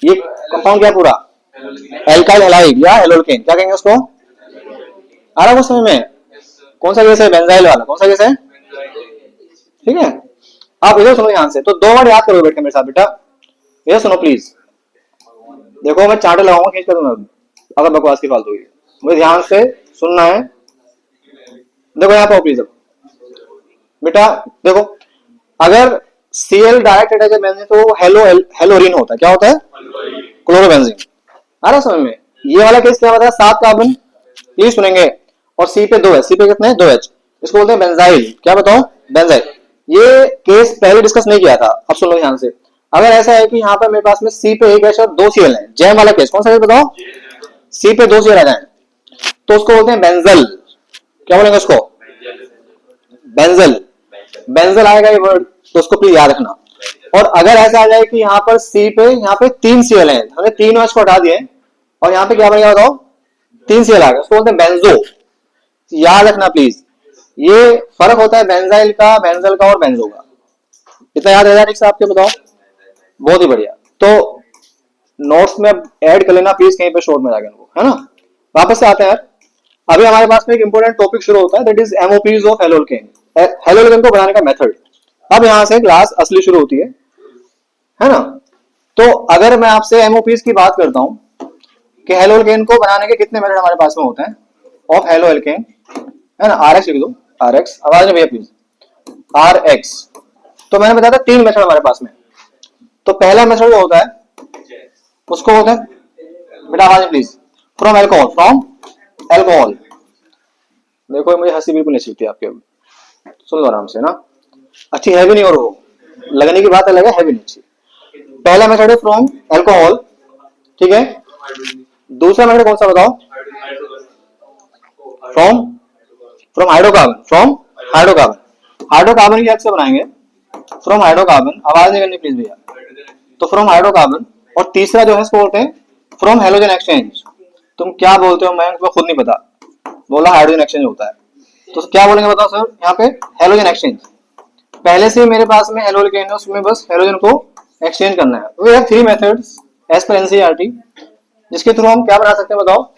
ये कंपाउंड क्या पूरा, एल्काइल हैलाइड या हेलोकेन, क्या कहेंगे उसको, आ रहा है समझ में। कौन सा गैस है, बेंजाइल वाला, कौन सा गैस है, ठीक है। आप इधर सुनो ध्यान से, तो 2 बार याद करो बैठ के मेरे साथ बेटा, इधर सुनो प्लीज। देखो मैं चार्ट लगाऊंगा, खींच कर दूंगा अगर बकवास की फालतू हुई, मुझे ध्यान से सुनना है। देखो यहाँ पे प्लीज बेटा, देखो अगर Cl डायरेक्ट अटैच है बेंजीन तो हेलोरिन होता है, क्या होता है, क्लोरोबेंजीन। आ रहा समझ में। ये वाला केस क्या होता है, 7 कार्बन, प्लीज सुनेंगे, और C पे 2 है, C पे कितने हैं, 2H, इसको बोलते हैं बेंजाइल, क्या बताओ, बेंजाइल। ये केस पहले डिस्कस नहीं किया था, अब सुन लो ध्यान से। अगर ऐसा है कि यहाँ पर मेरे पास में C पे 1H और 2 Cl है, जैम वाला केस, कौन सा केस बताओ, C पे 2 Cl आ जाए, तो उसको बोलते हैं बेंजल, क्या बोलेंगे उसको, बेंजल। बेंजल आएगा ये वर्ड, तो उसको प्लीज याद रखना। और अगर ऐसा आ जाए कि यहाँ पर C पे, यहाँ पे 3 Cl है, हमने 3 OH को हटा दिए, और यहाँ पे क्या बनेगा बताओ, 3 Cl आ गया, उसको बोलते हैं बेंजो। याद रखना प्लीज, ये फर्क होता है बेंजाइल का, बेंजल का और बेंजो का। इतना याद है ठीक से आपके, बताओ, बहुत ही बढ़िया। तो नोट्स में अब ऐड कर लेना प्लीज कहीं पे शॉर्ट में जाकर उनको, है ना। वापस से आते हैं यार, अभी हमारे पास में एक इंपॉर्टेंट टॉपिक शुरू होता है, that is एमओपीज of haloalkane, haloalkane को बनाने का मेथड। अब यहाँ से क्लास असली शुरू होती है ना। तो अगर मैं आपसे एमओपीज की बात करता हूं कि हेलोकेन को बनाने के कितने मेथड हमारे पास में होते हैं ऑफ हेलो एल्केन, है ना, RX लिख दो, RX, आवाज नहीं भैया प्लीज, RX। तो मैंने बताया था 3 मेथड हमारे पास में। तो पहला मेथड जो होता है उसको होता है बेटा, आवाज please, from alcohol, from alcohol. देखो मुझे हंसी बिल्कुल नहीं चलती आपके, सुन लो आराम से ना, अच्छी है भी नहीं, और वो लगने की बात अलग है भी नहीं अच्छी। पहला मेथड है फ्रॉम एल्कोहल, ठीक है। दूसरा मेथड कौन सा बताओ, from from hydrocarbon, from hydrocarbon. Hydrocarbon की हेल्प से बनाएंगे, फ्रॉम हाइड्रोकार्बन, आवाज नहीं करनी प्लीज भैया। तो फ्रॉम हाइड्रोकार्बन, और तीसरा जो है इसको बोलते हैं फ्रॉम हेलोजन एक्सचेंज। तुम क्या बोलते हो, मैं खुद नहीं पता, बोला हाइड्रोजन एक्सचेंज होता है, तो क्या बोलेंगे बताओ सर, यहाँ पे हेलोजन एक्सचेंज। पहले से मेरे पास में हेलोजन है, उसमें बस हेलोजन को एक्सचेंज करना है। We have 3 methods as per NCERT, जिसके थ्रू हम क्या बना सकते हैं बताओ,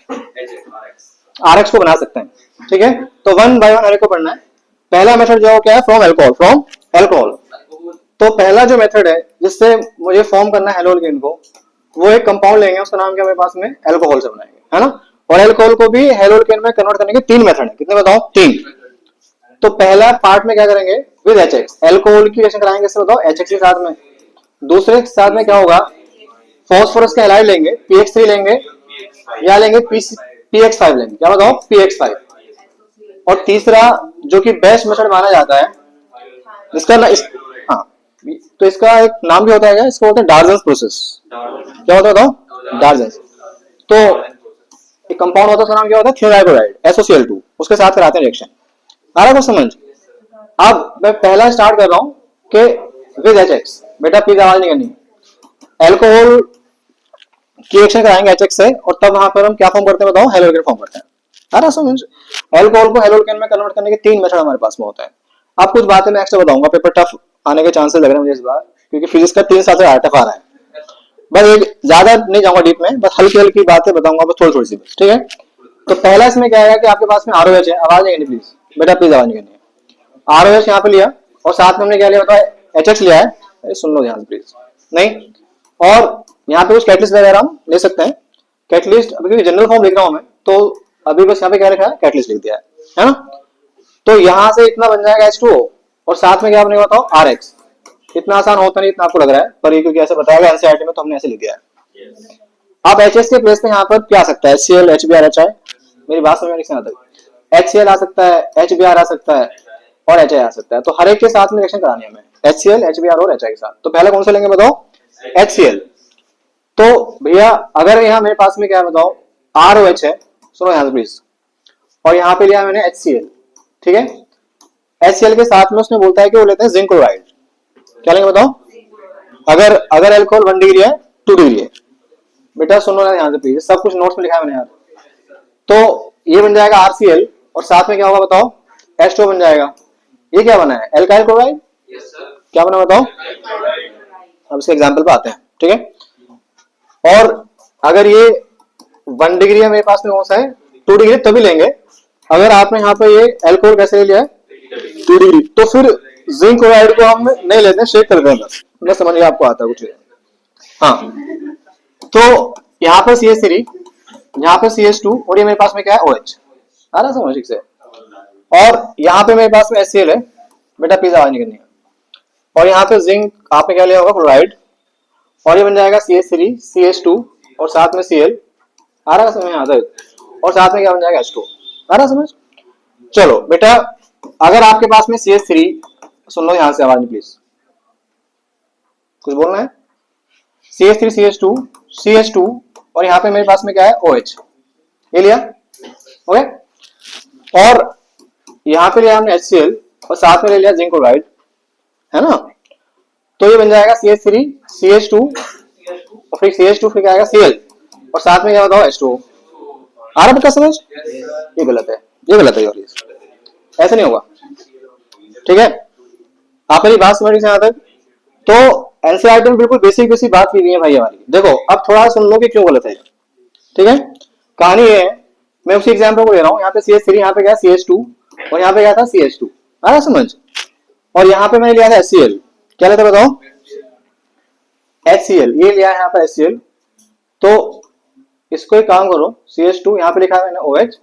RX को बना सकते हैं, ठीक है। तो 1 बाय 1 को पढ़ना है। पहला मेथड जो क्या है, फ्रॉम एल्कोहल, फ्रॉम एल्कोहल। तो पहला जो मेथड है जिससे मुझे फॉर्म करना है हेलोजन को, वो एक कंपाउंड लेंगे, उसका नाम क्या मेरे पास में, एल्कोहल से बनाएंगे, है ना। और एल्कोहल को भी हेलोजन में कन्वर्ट करने के 3 मेथड है, कितने बताओ, 3। तो पहला पार्ट में क्या करेंगे, विद HX एल्कोहल की रिएक्शन कराएंगे, इससे बताओ HX के साथ में। दूसरे के साथ में क्या होगा, फॉस्फोरस के हैलाइड लेंगे, PX3 लेंगे या लेंगे PX5 लेंगे, क्या बताओ PX5। और तीसरा जो कि बेस्ट मेथड माना जाता है, इसका हाँ, तो इसका एक नाम भी होता है, इसको बोलते हैं डार्जन्स प्रोसेस। क्या होता है बताओ, डार्जन्स। तो एक कंपाउंड होता है, उसका नाम क्या होता है, थियोनाइलोराइड SOCl2, उसके साथ कराते हैं रिएक्शन। आ रहा है कुछ समझ। अब मैं पहला स्टार्ट कर रहा हूं कि विद HX, बेटा प्लीज आवाज नहीं करनी, एल्कोहल की रिएक्शन कराएंगे HX से, और तब वहां पर हम क्या फॉर्म करते हैं बताओ, हेलोकेन फॉर्म करते हैं। आ रहा समझ। एल्कोहल को हेलोकेन में कन्वर्ट करने के 3 मेथड हमारे पास में होता है। अब कुछ बातें मैं एक्स्ट्रा बताऊंगा, पेपर टफ आने के चांसेस लग रहे हैं मुझे इस बार, क्योंकि फिजिक्स का 3 साल से टफ आ रहा है। बस एक ज्यादा नहीं जाऊंगा डीप में, बस हल्की हल्की बातें बताऊंगा, बस थोड़ी थोड़ी सी बस, ठीक है। तो पहला इसमें क्या है कि आपके पास में ROH है, आवाज नहीं करनी प्लीज, बेटा प्लीज आवाज नहीं करनी। ROH यहाँ पे लिया, और साथ में हमने क्या लिया बताओ, HX लिया है, अरे सुन लो ध्यान प्लीज, नहीं, और यहाँ पे कुछ कैटलिस्ट वगैरह हम ले सकते हैं। कैटलिस्ट अभी जनरल फॉर्म लिख रहा हूँ मैं, तो अभी बस यहाँ पे क्या लिखा है, कैटलिस्ट लिख दिया है ना। तो यहाँ से इतना बन जाएगा H2O, और साथ में क्या बनेगा बताओ, RX। इतना आसान होता नहीं, इतना आपको लग रहा है, पर ये क्योंकि ऐसे बताया NCERT में, तो हमने ऐसे लिख दिया है। अब HS के प्लेस पे यहाँ पर क्या आ सकता है, HCl, HBr, HI, मेरी बात समझ में नहीं आता, HCl आ सकता है, HBr आ सकता है, और HI आ सकता है। तो हर एक के साथ में रिएक्शन करानी है हमें, HCl, HBr और HI के साथ। तो पहले कौन से लेंगे बताओ, HCl। तो भैया अगर यहाँ मेरे पास में क्या है बताओ, ROH है, सुनो यहाँ प्लीज, और यहाँ पे लिया मैंने HCl, ठीक है। HCl के साथ में उसने बोलता है कि वो लेते हैं जिंक क्लोराइड, क्या लेंगे बताओ। अगर अल्कोहल 1 डिग्री है, 2 डिग्री है, बेटा सुनो ना यहाँ से प्लीज, सब कुछ नोट्स में लिखा है मैंने यार। तो ये बन जाएगा RCl, और साथ में क्या होगा बताओ, H2O बन जाएगा। ये क्या बना है, एल्काइल क्लोराइड, क्या बना बताओ। अब इसके एग्जाम्पल पे आते हैं, ठीक है। और अगर ये 1 डिग्री है मेरे पास में, कौन सा है, 2 डिग्री, तभी लेंगे। अगर आपने यहाँ पे ये एल्कोहल कैसे ले लिया है, 2 डिग्री, तो फिर जिंक क्लोराइड को हम नहीं लेते हैं, शेक कर देंगे बस, मैं समझ गया आपको आता है कुछ। हाँ, तो यहाँ पर CH3, यहाँ पर CH2, और ये मेरे पास में क्या है, OH। आ रहा समझ ठीक से। और यहाँ पे मेरे पास में HCl है, बेटा प्लीज आवाज नहीं करनी है। और यहाँ पे जिंक आपने क्या लिया होगा, क्लोराइड, और ये बन जाएगा CH3, CH2, और साथ में Cl। आ रहा समझ यहाँ तक, और साथ में क्या बन जाएगा, H2। आ रहा समझ। चलो बेटा, अगर आपके पास में CH3, सुन लो यहाँ से आवाज नहीं प्लीज, कुछ बोलना है, CH3, CH2, CH2, और यहाँ पे मेरे पास में क्या है, OH, ये लिया, ओके। और यहाँ पे लिया हमने HCl, और साथ में ले लिया जिंक क्लोराइड, है ना। तो ये बन जाएगा CH3, CH2, और फिर CH2, फिर क्या आएगा Cl, और साथ में क्या बताओ, H2O। आ रहा बेटा समझ। ये गलत है, ये गलत है, और ऐसे नहीं होगा, ठीक है। आप मेरी बात समझ से यहाँ तक। तो NCERT में बिल्कुल बेसिक बेसिक बात की गई है भाई हमारी। देखो अब थोड़ा सुन लो कि क्यों गलत है, ठीक है। कहानी ये है, मैं उसी एग्जाम्पल को ले रहा हूँ, यहाँ पे CH3, यहाँ पे क्या CH2, और यहाँ पे क्या था CH2। आ रहा समझ। और यहाँ पे मैंने लिया था HCl, क्या लेता बताओ, HCl, ये लिया है यहाँ पे HCl। तो इसको एक काम करो, CH2 यहाँ पे लिखा है मैंने OH,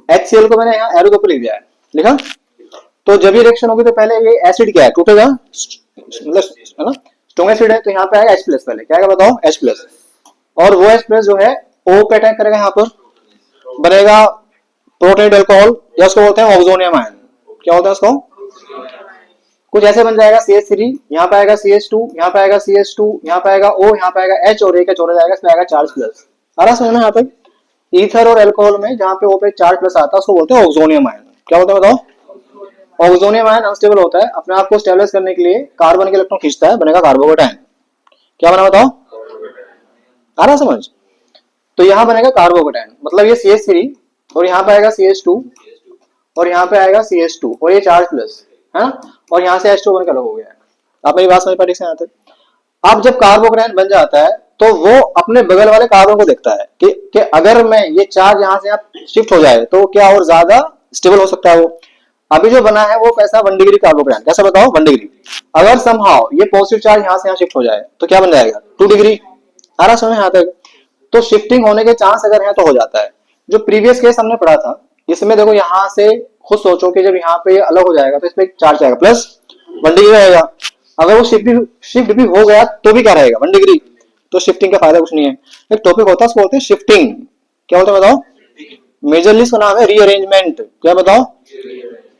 HCl को मैंने यहाँ एरो के ऊपर लिख दिया है, लिखा। तो जब ये रिएक्शन होगी तो पहले ये एसिड क्या है, टूटेगा, मतलब है ना, स्ट्रॉन्ग एसिड है, तो यहाँ पे आएगा H+, पहले क्या आएगा बताओ, H+, और वो H+ जो है O पे अटैक करेगा, यहाँ पर बनेगा प्रोटोनेट अल्कोहल, या उसको बोलते हैं ऑक्सोनियम आयन। क्या होता है उसको, कुछ ऐसे बन जाएगा, CH3, यहाँ पे आएगा CH2, यहाँ पे आएगा CH2, यहाँ पे आएगा O, यहाँ पे आएगा H, और एक छोड़ जाएगा, इसमें आएगा चार्ज+। आ रहा समझ में यहाँ तक। ईथर और अल्कोहल में जहाँ पे O पे चार्ज+ आता है, उसको बोलते हैं ऑक्सोनियम आयन। क्या होता है बताओ, ऑक्सोनियम आयन अनस्टेबल होता है, अपने आप को स्टेबलाइज करने के लिए कार्बन के इलेक्ट्रॉन खींचता है, बनेगा कार्बोकेटायन। क्या बना बताओ, आ रहा समझ। तो यहाँ बनेगा कार्बोकेटायन, मतलब ये CH3, और यहाँ पे आएगा CH2, और यहाँ पे आएगा CH2, और ये चार्ज+ है ना, और यहाँ से H2 बनकर अलग हो गया है। आप मेरी बात समझ पा रहे हैं यहाँ तक। अब जब कार्बोकेटायन बन जाता है, तो वो अपने बगल वाले कार्बन को देखता है कि अगर मैं ये चार्ज यहाँ से यहाँ शिफ्ट हो जाए तो क्या और ज्यादा स्टेबल हो सकता है वो। अभी जो बना है वो कैसा, 1 डिग्री कार्बोकेटायन, कैसा बताओ 1 डिग्री। अगर समहाउ ये पॉजिटिव चार्ज यहाँ से यहाँ शिफ्ट हो जाए तो क्या बन जाएगा, 2 डिग्री। आ रहा समझ यहाँ तक। तो शिफ्टिंग होने के चांस अगर है तो हो जाता है। जो प्रीवियस केस हमने पढ़ा था, इसमें देखो यहाँ से खुद सोचो कि जब यहाँ पे ये अलग हो जाएगा तो इस पे एक चार्ज आएगा प्लस 1 डिग्री रहेगा। अगर वो शिफ्ट भी हो गया तो भी क्या रहेगा 1 डिग्री। तो शिफ्टिंग का फायदा कुछ नहीं है। एक टॉपिक होता है उसको बोलते हैं शिफ्टिंग। क्या बोलते हैं बताओ? मेजरली इसका नाम है रीअरेंजमेंट। क्या बताओ?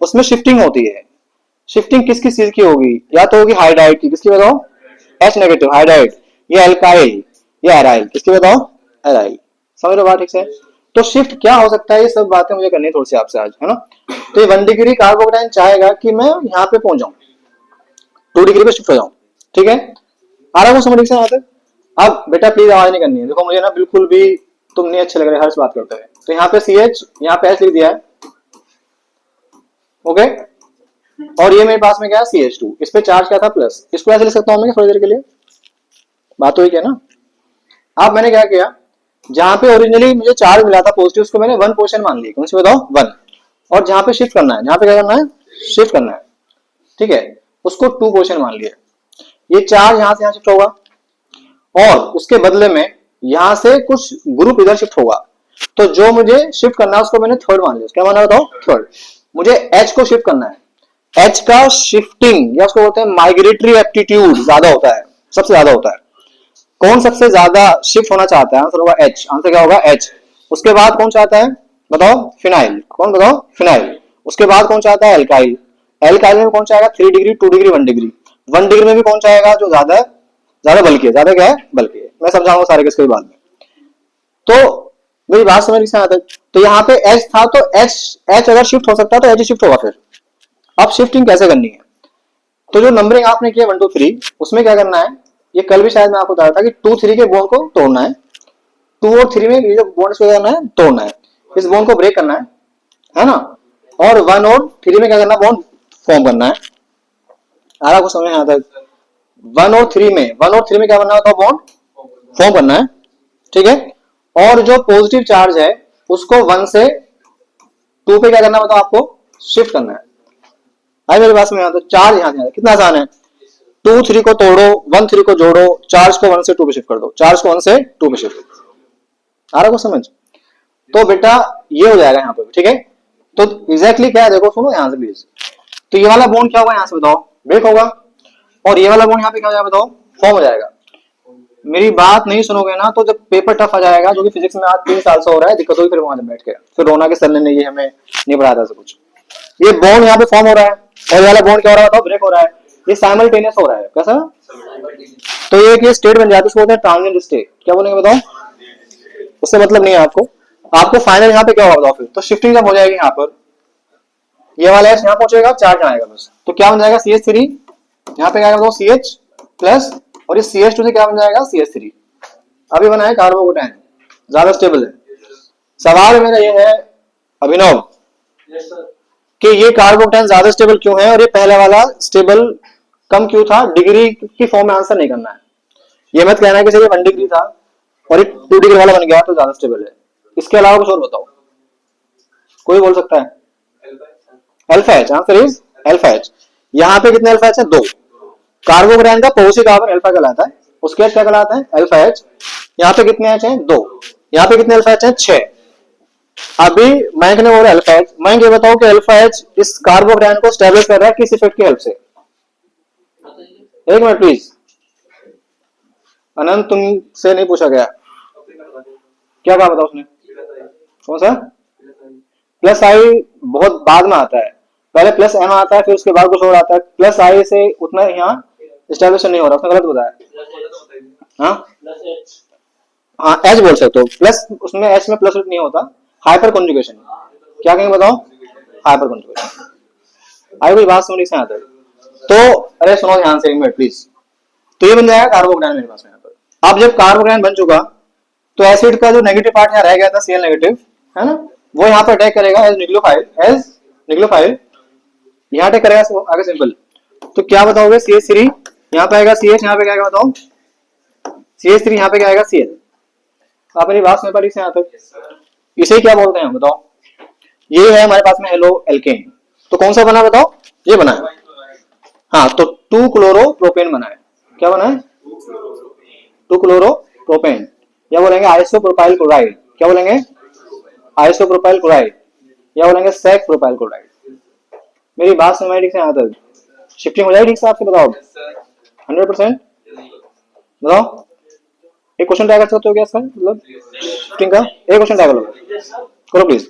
उसमें शिफ्टिंग होती है। शिफ्टिंग किस किस चीज की होगी? या तो होगी हाइड्राइड की, किसकी बताओ? H नेगेटिव हाइड्राइड, या एल्काइल या एराइल, किसकी बताओ? एराइल। समझ लो बात ठीक से। तो शिफ्ट क्या हो सकता है, ये सब बातें मुझे करनी है थोड़ी सी आपसे आज, है ना। तो ये 1 डिग्री कार्बोकेटाइन चाहेगा कि मैं यहाँ पे पहुंच जाऊं, 2 डिग्री पे शिफ्ट हो जाऊं। ठीक है, आ रहा हूँ समझ से यहाँ तक। अब बेटा प्लीज आवाज नहीं करनी है, देखो मुझे ना बिल्कुल भी तुम नहीं अच्छे लग रहे हर बात करते हुए। तो यहाँ पे CH, यहाँ पे H लिख दिया है, ओके। और ये मेरे पास में क्या है CH2, इस पे चार्ज क्या था प्लस, इसको ऐसे लिख सकता हूँ मैं थोड़ी देर के लिए, बात हुई क्या ना। अब मैंने क्या किया, जहां पे ओरिजिनली मुझे चार्ज मिला था पॉजिटिव, उसको मैंने 1 पोजीशन मान ली, कौन सी बताओ? 1। और जहां पे शिफ्ट करना है, जहां पे क्या करना है, शिफ्ट करना है, ठीक है, उसको 2 पोजीशन मान लिया। ये चार्ज यहां से यहां शिफ्ट होगा और उसके बदले में यहां से कुछ ग्रुप इधर शिफ्ट होगा। तो जो मुझे शिफ्ट करना है उसको मैंने थर्ड मान लिया। क्या माना बताओ? थर्ड। मुझे H को शिफ्ट करना है। H का शिफ्टिंग या उसको बोलते हैं माइग्रेटरी एप्टीट्यूड ज्यादा होता है, सबसे ज्यादा होता है। कौन सबसे ज्यादा शिफ्ट होना चाहता है? आंसर होगा H। आंसर क्या होगा? H। उसके बाद कौन चाहता है बताओ? फिनाइल। कौन बताओ? फिनाइल। उसके बाद कौन चाहता है? एल्काइल। एल्काइल में कौन चाहेगा? 3 डिग्री, 2 डिग्री, 1 डिग्री। 1 डिग्री में भी कौन चाहेगा? जो ज्यादा ज्यादा बल्कि है, ज्यादा क्या है? बल्कि है। मैं समझाऊंगा सारे किसके बाद में। तो मेरी बात समझ में आता है। तो यहाँ पे H था तो H अगर शिफ्ट हो सकता है तो H शिफ्ट होगा। फिर अब शिफ्टिंग कैसे करनी है? तो जो नंबरिंग आपने किया 1 2 3, उसमें क्या करना है, ये कल भी शायद मैं आपको बताया था कि 2 3 के बॉन्ड को तोड़ना है। 2 और 3 में ये जो बॉन्ड को करना है, तोड़ना है, इस बॉन्ड को ब्रेक करना है ना। और 1 और 3 में क्या करना है? बॉन्ड फॉर्म करना है। आ रहा कुछ समझ यहाँ तक? 1 और 3 में क्या करना होता है? बॉन्ड फॉर्म करना है, ठीक है। और जो पॉजिटिव चार्ज है उसको 1 से 2 पे क्या करना बताओ आपको? शिफ्ट करना है। आई मेरे पास में यहाँ तो चार्ज यहाँ से कितना आसान है। 2 3 को तोड़ो, 1 3 को जोड़ो, चार्ज को 1 से 2 पे शिफ्ट कर दो, चार्ज को 1 से 2 पे शिफ्ट। आ रहा को समझ? तो बेटा ये हो जाएगा यहाँ पे, ठीक है। तो एग्जैक्टली क्या है देखो, सुनो यहाँ से प्लीज। तो ये वाला बॉन्ड क्या होगा यहाँ से बताओ? ब्रेक होगा। और ये वाला बॉन्ड यहाँ पे क्या हो जाएगा बताओ? फॉर्म हो जाएगा। मेरी बात नहीं सुनोगे ना तो जब पेपर टफ आ जाएगा, जो कि फिजिक्स में आज 3 साल से हो रहा है, दिक्कत होगी फिर वहां बैठ के, फिर रोना के सर ने ये हमें नहीं पढ़ाया था सब कुछ। ये बॉन्ड यहाँ पे फॉर्म हो रहा है और ये वाला बॉन्ड क्या हो रहा है बताओ? ब्रेक हो रहा है। ये साइमल्टेनियस हो रहा है। कैसा? तो ये स्टेट बन जाती है, उसको बोलते हैं ट्रांजिएंट स्टेट। क्या बोलेंगे बताओ? उससे मतलब नहीं है आपको। आपको फाइनल यहाँ पे क्या होगा बताओ? फिर तो शिफ्टिंग जब हो जाएगी यहाँ पर, ये वाला एच यहाँ पहुंचेगा, चार्ज आएगा बस। तो क्या बन जाएगा? CH3। यहाँ पे क्या आएगा CH प्लस, और ये CH2 से क्या बन जाएगा? CH3। अभी बना है कार्बोकेटाइन, ज्यादा स्टेबल है। सवाल मेरा ये है अभिनव कि ये कार्बोकेटाइन ज्यादा स्टेबल क्यों है और ये पहले वाला स्टेबल कम क्यों था? डिग्री की फॉर्म में आंसर नहीं करना है। ये मत कहना है कि चलिए 1 डिग्री था और ये 2 डिग्री वाला बन गया तो ज्यादा स्टेबल है। इसके अलावा कुछ और बताओ, कोई बोल सकता है? Alpha H. Answer is alpha H. यहाँ पे कितने अल्फा एच है? 2। कार्बोकेटाइन का पॉजिटिव कार्बन अल्फा कहलाता है, उसके एच क्या कहलाता है? Alpha H. यहाँ पे कितने एच हैं? 2। यहाँ पे कितने अल्फा एच हैं? 6। अभी मैंक ने बोला अल्फा एच। मैं ये बताऊं कि अल्फा एच इस कार्बोकेटाइन को स्टेबलिश कर रहा है किस इफेक्ट की हेल्प से? एक मिनट प्लीज, अनंत तुमसे नहीं पूछा गया, क्या कहा बताओ उसने? कौन सा? प्लस आई बहुत बाद में आता है, पहले प्लस एम आता है, फिर उसके बाद कुछ और आता है। प्लस आई से उतना यहाँ स्टेबलिश नहीं हो रहा, उसने गलत बताया। हाँ हाँ, एच बोल सकते हो, प्लस उसमें एच में प्लस नहीं होता, हाइपर कॉन्जुगेशन। क्या कहेंगे बताओ? Hyper conjugation. आई कोई बात समझ से आता है तो? अरे सुनो ध्यान से एक मिनट प्लीज। तो ये बन जाएगा कार्बोकेटाइन मेरे पास में यहाँ पर। अब जब कार्बोकेटाइन बन चुका तो एसिड का जो नेगेटिव पार्ट यहाँ रह गया था Cl नेगेटिव, है ना, वो यहाँ पर अटैक करेगा एज न्यूक्लियोफाइल, यहाँ अटैक करेगा आगे सिंपल। तो क्या बताओगे? CH3 यहाँ पे आएगा, CH यहाँ पे क्या आएगा बताओ? CH3 यहाँ पे क्या आएगा? Cl। आप मेरी बात सुन पा रही यहाँ तक? इसे क्या बोलते हैं बताओ? ये है हमारे पास में हेलो एल्केन। तो कौन सा बना बताओ? ये बना है। हाँ, तो 2 क्लोरोप्रोपेन बना है। क्या बना है? 2 क्लोरोप्रोपेन, या बोलेंगे आइसोप्रोपाइल क्लोराइड। क्या बोलेंगे? आइसोप्रोपाइल क्लोराइड, या बोलेंगे सेक प्रोपाइल क्लोराइड। मेरी बात सुनाई ठीक से यहाँ तक, शिफ्टिंग हो जाएगी ठीक से आपसे, बताओ 100%। बताओ एक क्वेश्चन ट्राई कर सकते हो क्या इसका, मतलब शिफ्टिंग का एक क्वेश्चन ट्राई करो, करो प्लीज।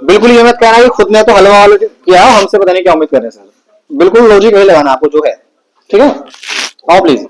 बिल्कुल ये मत कहना कि खुद ने तो हलवा वाले किया, हमसे पता नहीं क्या उम्मीद कर रहे हैं सर, बिल्कुल लॉजिक वही लगाना आपको जो है, ठीक है। आओ प्लीज।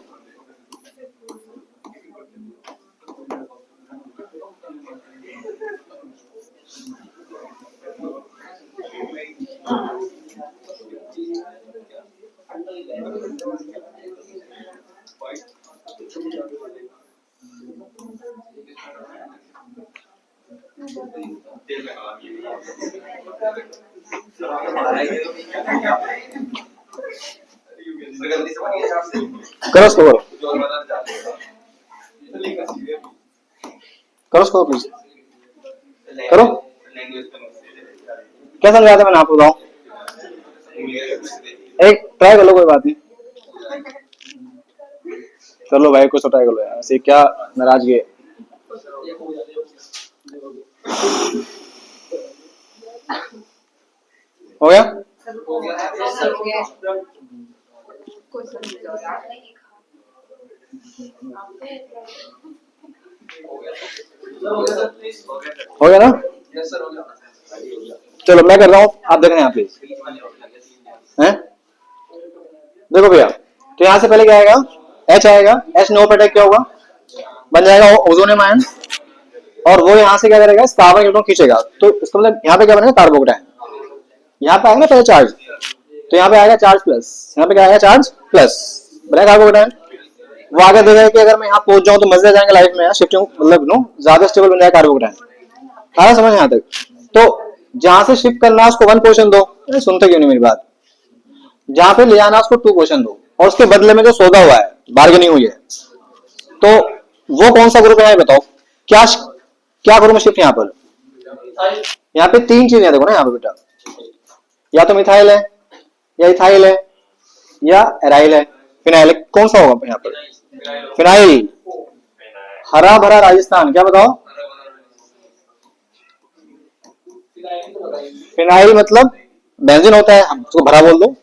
करो उसको, करो उसको प्लीज, करो। क्या समझाया था मैंने आपको, बताओ एक ट्राई कर लो, कोई बात नहीं, कर लो भाई, कुछ तो ट्राई कर लो यार, ऐसे क्या नाराजगी है। हो गया? हो गया ना? चलो मैं कर रहा हूँ, आप देख रहे हैं प्लीज, हैं? देखो भैया, तो यहाँ से पहले क्या आएगा, एच आएगा, एच नो पर अटैक क्या होगा, बन जाएगा ओजोनियम आयन, और वो यहाँ से क्या करेगा, इस कार्बन इलेक्ट्रॉन खींचेगा, तो इसका मतलब यहाँ पे क्या बनेगा, कार्बोकेटाइन। यहाँ पे आएगा ना पहले चार्ज, तो यहाँ पे आएगा चार्ज प्लस, यहाँ पे क्या आएगा, चार्ज प्लस, बनेगा कार्बोकेटाइन। वो आगे देखेगा कि अगर मैं यहाँ पहुंच जाऊँ तो मजे आ जाएंगे लाइफ में, शिफ्टिंग मतलब नो ज्यादा स्टेबल बन जाएगा कार्बोकेटाइन। आया समझ यहाँ तक? तो जहां से शिफ्ट करना है उसको 1 पोजीशन दो, सुनते क्यों नहीं मेरी बात, जहां पे ले जाना उसको 2 पोजीशन दो, और उसके बदले में जो सौदा हुआ है, बार्गेनिंग हुई है, तो वो कौन सा ग्रुप है बताओ, क्या क्या करूं मैं शिफ्ट यहाँ पर। यहाँ पे 3 चीजें देखो ना यहाँ पे बेटा, या तो मिथाइल है, या इथाइल है, या एराइल है, फिनाइल है, कौन सा होगा यहाँ पर, फिनाइल। हरा भरा राजस्थान, क्या बताओ, फिनाइल मतलब बेंजीन होता है, हम उसको भरा बोल दो,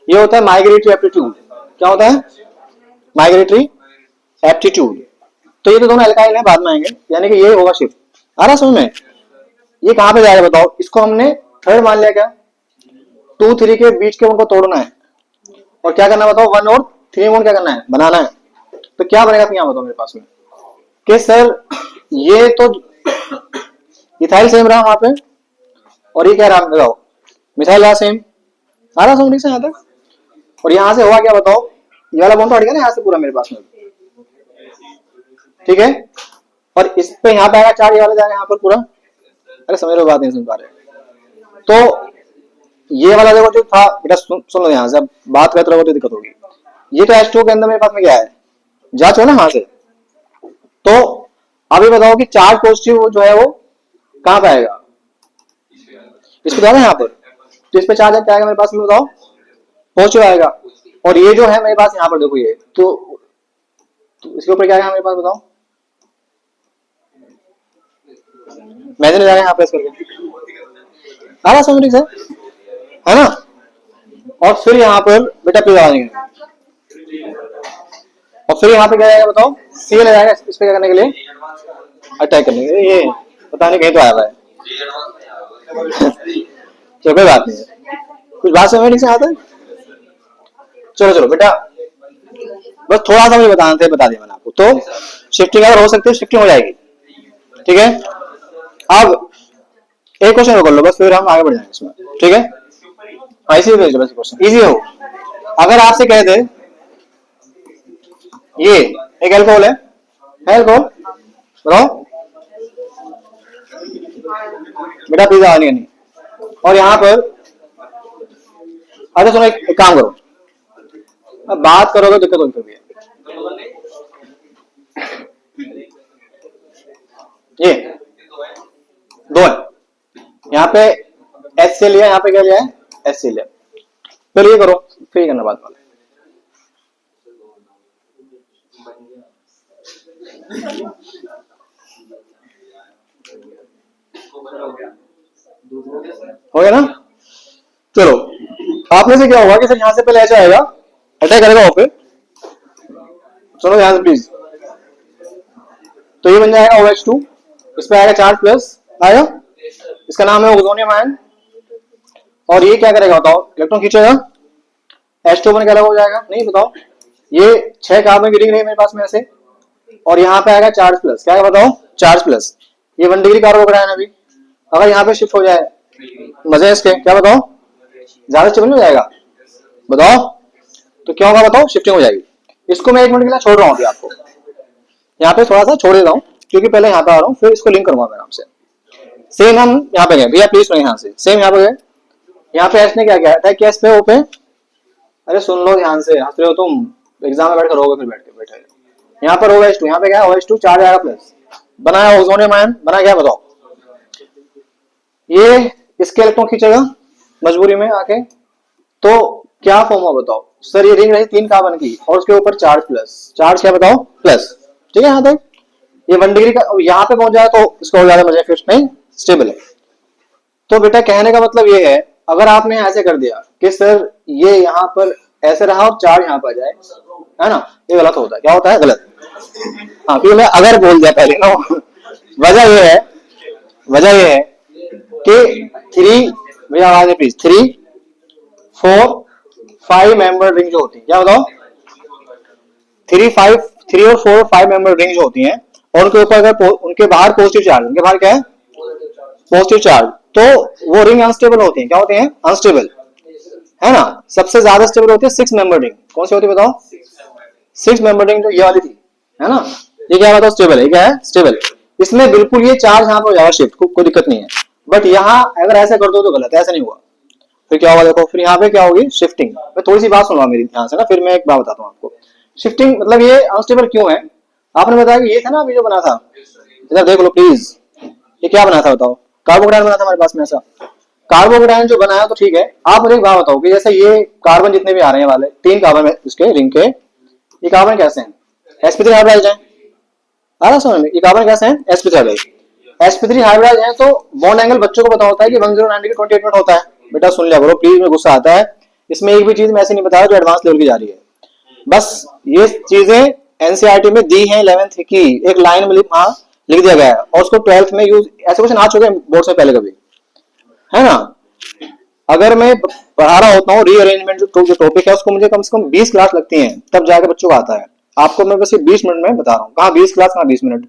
ये होता है माइग्रेटरी एप्टीट्यूड, क्या होता है, माइग्रेटरी एप्टीट्यूड। तो ये तो दोनों एल्काइल है, बाद में आएंगे, यानी कि ये होगा शिफ्ट। आ रहा समझ में? ये कहां पे जाएगा बताओ, इसको हमने थर्ड मान लिया क्या, 2 3 के बीच के उनको तोड़ना है, और क्या करना है बताओ, 1 और 3 क्या करना है, बनाना है। तो क्या बनेगा फिर यहाँ बताओ मेरे पास में, कि सर ये तो इथाइल सेम रहा वहां पे, और ये क्या रहा बताओ, मिथाइल रहा सेम। आ रहा समझ से यहाँ तक? और यहाँ से हुआ क्या बताओ, ये वाला बॉन्ड तो हट गया ना यहाँ से पूरा मेरे पास में, ठीक है। और इस पे यहाँ पे आएगा चार, ये वाला जाएगा यहाँ पर पूरा, अरे समझ लो बात नहीं सुन पा रहे, तो ये वाला देखो जो था बेटा, सुन लो यहाँ से, अब बात करते रहो तो दिक्कत होगी। ये तो H2O के अंदर मेरे पास में क्या है, जांचो ना वहां से। तो अभी बताओ कि चार्ज पॉजिटिव जो है वो कहां पे आएगा, इस पे जाना यहाँ पर, तो इस पे चार्ज क्या आएगा मेरे पास में बताओ, पॉजिटिव आएगा। और ये जो है मेरे पास यहाँ पर देखो ये तो इसके ऊपर क्या आएगा मेरे पास बताओ, मैंने जाएगा यहाँ प्रेस करके, आया समझ से, है ना। और फिर यहाँ पर बेटा पे आ जाएंगे, और फिर यहाँ पे क्या आएगा बताओ, सी ले जाएगा इस पे क्या करने के लिए, अटैक करने के लिए, ये पता नहीं कहीं तो आया हुआ है। चलो कोई बात नहीं है, कुछ बात समझ नहीं से आता है। चलो चलो बेटा, बस थोड़ा सा मुझे बताना थे, बता दिया मैंने आपको। तो शिफ्टिंग अगर हो सकती है, शिफ्टिंग हो जाएगी, ठीक है। अब एक क्वेश्चन और कर लो बस, फिर हम आगे बढ़ जाएंगे इसमें, ठीक है। ऐसे ही भेज दो बस, क्वेश्चन इजी हो। अगर आपसे कह दे ये एक एल्कोहल है एल्कोहल, बताओ बेटा, पिज्जा आनी नहीं, और यहाँ पर, अच्छा सुनो एक काम करो, अब बात करोगे दिक्कत होगी फिर, ये दो है, यहाँ पे एच से लिया, यहाँ पे क्या लिया है, एच से लिया। फिर ये करो, फिर ये करना बात वाला, हो गया ना। आप में से क्या होगा कि सर यहां से पहले H आएगा, अटैक करेगा वहां पे, सुनो ध्यान से प्लीज, तो ये बन जाएगा OH2, इस पे आएगा चार्ज प्लस आएगा, इसका नाम है ओजोनियम आयन, और ये क्या करेगा बताओ, इलेक्ट्रॉन खींचेगा, H2 बन के अलग हो जाएगा, नहीं बताओ, ये 6 कार्बन की रिंग नहीं मेरे पास में ऐसे, और यहाँ पे आएगा चार्ज प्लस, क्या है बताओ, चार्ज प्लस, ये 1 डिग्री कार्बोकेटायन अभी, अगर यहाँ पे शिफ्ट हो जाए, मजे इसके, क्या बताओ, ज्यादा स्टेबल हो जाएगा, बताओ, तो क्या होगा बताओ, शिफ्टिंग हो जाएगी। इसको मैं 1 मिनट के लिए छोड़ रहा हूँ अभी आपको, यहाँ पे थोड़ा सा छोड़ देता हूँ, क्योंकि पहले यहाँ पे आ रहा हूँ, फिर इसको लिंक करूंगा मैं नाम से। सेम हम यहाँ पे गए भैया, प्लीज सुनिए, यहाँ से सेम यहाँ पे गए, यहाँ पे एस ने क्या किया, अटैक किया इस पे, ओ पे, अरे सुन लो ध्यान से, हंस रहे हो तुम, एग्जाम में बैठ कर रहोगे फिर बैठ के बैठे, यहाँ पर OH2, यहाँ पे क्या OH2 चार्ज आएगा प्लस, बनाया ओजोनियम आयन, बना क्या बताओ, ये इसके इलेक्ट्रॉन खींचेगा मजबूरी में आके, तो क्या फॉर्म हुआ बताओ, सर ये रिंग रही 3 कार्बन की और उसके ऊपर चार्ज प्लस, चार्ज क्या बताओ प्लस, ठीक है, यहाँ तक ये 1 डिग्री का, यहाँ पे पहुंच जाए तो इसको ज्यादा मजा फिर नहीं स्टेबल है। तो बेटा कहने का मतलब ये है, अगर आपने ऐसे कर दिया कि सर ये यहाँ पर ऐसे रहा और चार्ज यहाँ पर जाए, है ना, ये गलत होता है, क्या होता है गलत, हाँ क्योंकि मैं अगर बोल दिया पहले ना, वजह ये है कि 3, भैया आवाज प्लीज, 3, 4, 5 मेंबर रिंग जो होती है, क्या बताओ, 3 और 4 और 5 मेंबर रिंग जो होती हैं, और उनके ऊपर अगर उनके बाहर पॉजिटिव चार्ज, उनके बाहर क्या है पॉजिटिव चार्ज, तो वो रिंग अनस्टेबल होती हैं, क्या होती हैं अनस्टेबल, है ना। सबसे ज्यादा स्टेबल होती है 6 मेंबर रिंग, कौन सी होती है बताओ, 6 मेंबर रिंग जो ये वाली थी, है ना, ये क्या बताओ स्टेबल है, क्या है स्टेबल, इसमें बिल्कुल ये चार्ज यहाँ पे हो जाएगा शिफ्ट, कोई दिक्कत नहीं है, बट यहाँ अगर ऐसा कर दो तो गलत है, ऐसा नहीं हुआ, फिर क्या होगा देखो, फिर यहाँ पे क्या होगी शिफ्टिंग, मैं थोड़ी सी बात सुनवा मेरी ध्यान से ना, फिर मैं एक बात बताता हूँ आपको, शिफ्टिंग मतलब ये अनस्टेबल क्यों है, आपने बताया कि ये था ना अभी जो बना था, इधर देख लो प्लीज, ये क्या बना था बताओ, कार्बोकेटायन बना था हमारे पास में, ऐसा कार्बोकेटायन जो बनाया तो ठीक है, आप मुझे एक बात बताओ कि जैसे ये कार्बन जितने भी आ रहे हैं वाले 3 कार्बन इसके रिंग के, ये कार्बन कैसे हैं, sp3 हाइब्रिडाइज हैं, आ रहा समझ में, ये कार्बन कैसे हैं sp3 हाइब्रिडाइज, sp3 हाइब्रिडाइज हैं, तो बॉन्ड एंगल बच्चों को पता होता है कि 1090 के 28 मिनट होता है, बेटा सुन लिया करो प्लीज, में गुस्सा आता है, इसमें एक भी चीज मैं ऐसे नहीं बताया जो एडवांस लेवल की जा रही है, बस ये चीजें एनसीईआरटी में दी हैं 11th की, एक लाइन में लिख दिया गया है, और उसको 12th में यूज, ऐसे क्वेश्चन आ चुके हैं बोर्ड से पहले कभी, है ना। अगर मैं पढ़ा रहा होता हूँ रीअरेंजमेंट जो टॉपिक है, उसको मुझे कम से कम 20 क्लास लगती हैं, तब जाकर बच्चों को आता है, आपको मैं बस 20 मिनट में बता रहा हूँ, कहाँ 20 क्लास, कहाँ 20 मिनट,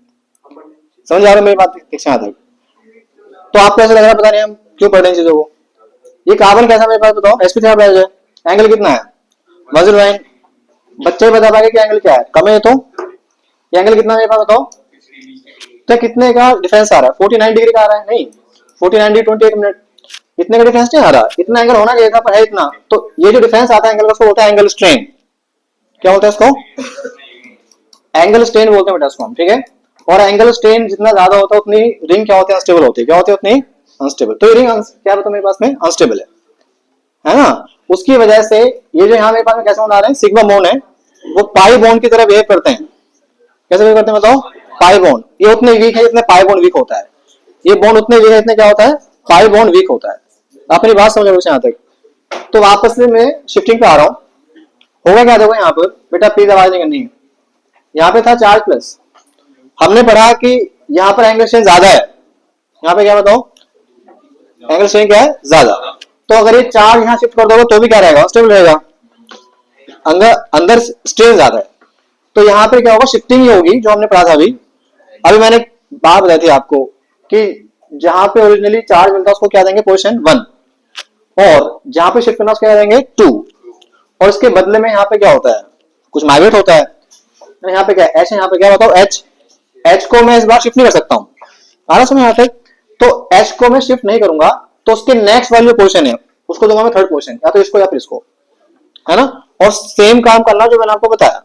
समझ आ रहा है मेरी बात किससे आता है, तो आपको ऐसा लग रहा है पता नहीं हम क्यों पढ़ रहे हैं चीजों को। ये कार्बन कैसा मेरे पास बताओ, sp3 हाइब्रिडाइज है, एंगल कितना है 109, बच्चे बता पाएंगे कि एंगल क्या है, कम है, तो ये एंगल कितना मेरे पास बताओ, तो कितने का डिफरेंस आ रहा है, 49 डिग्री का आ रहा है, नहीं 49 डिग्री 28 मिनट, इतने का डिफरेंस नहीं आ रहा, इतना एंगल होना चाहिए था पर है इतना, तो ये जो डिफरेंस आता है एंगल का, उसको बोलता है एंगल स्ट्रेन, क्या बोलते हैं इसको, एंगल स्ट्रेन बोलते हैं बेटा इसको हम, ठीक है, और एंगल स्ट्रेन जितना ज्यादा होता है उतनी रिंग क्या होती है अनस्टेबल होती है, क्या होती है उतनी अनस्टेबल, तो ये रिंग क्या बताओ मेरे पास में अनस्टेबल है ना, उसकी वजह से ये जो यहाँ मेरे पास में कैसे बना रहे हैं, सिग्मा बॉन्ड है, वो पाई बॉन्ड की तरह बिहेव करते हैं, कैसे बिहेव करते हैं बताओ, पाई बॉन्ड, ये उतने वीक है जितने पाई बॉन्ड वीक होता है, ये बॉन्ड उतने वीक है जितने क्या होता है पाई बॉन्ड वीक होता है, अपनी बात समझ रहे यहाँ तक। तो वापस से मैं शिफ्टिंग पे आ रहा हूँ, होगा क्या देखो यहाँ पर बेटा, प्लीज आवाज नहीं करनी है, यहाँ पे था चार्ज प्लस, हमने पढ़ा कि यहाँ पर एंगल स्ट्रेन ज्यादा है, यहाँ पे क्या बताओ एंगल स्ट्रेन क्या है ज्यादा, तो अगर ये चार्ज यहाँ शिफ्ट कर दोगे तो भी क्या रहेगा स्टेबल रहेगा, अंदर स्ट्रेन ज्यादा है, तो यहाँ पे क्या होगा शिफ्टिंग ही होगी जो हमने पढ़ा था अभी। अभी मैंने बात बताई थी आपको कि जहां पे ओरिजिनली चार्ज मिलता है उसको क्या देंगे पोजीशन 1, और जहां पे शिफ्ट करना उसको क्या देंगे 2, और इसके बदले में यहाँ पे क्या होता है कुछ माइग्रेट होता है, यहाँ पे क्या एच है, यहाँ पे क्या बताओ एच को मैं इस बार शिफ्ट नहीं कर सकता हूँ, आ रहा समझ आता है, तो एच को मैं शिफ्ट नहीं करूंगा तो उसके नेक्स्ट वाली पोजीशन है उसको दूंगा मैं थर्ड पोजीशन, या तो इसको या फिर इसको, है ना, और सेम काम करना जो मैंने आपको बताया,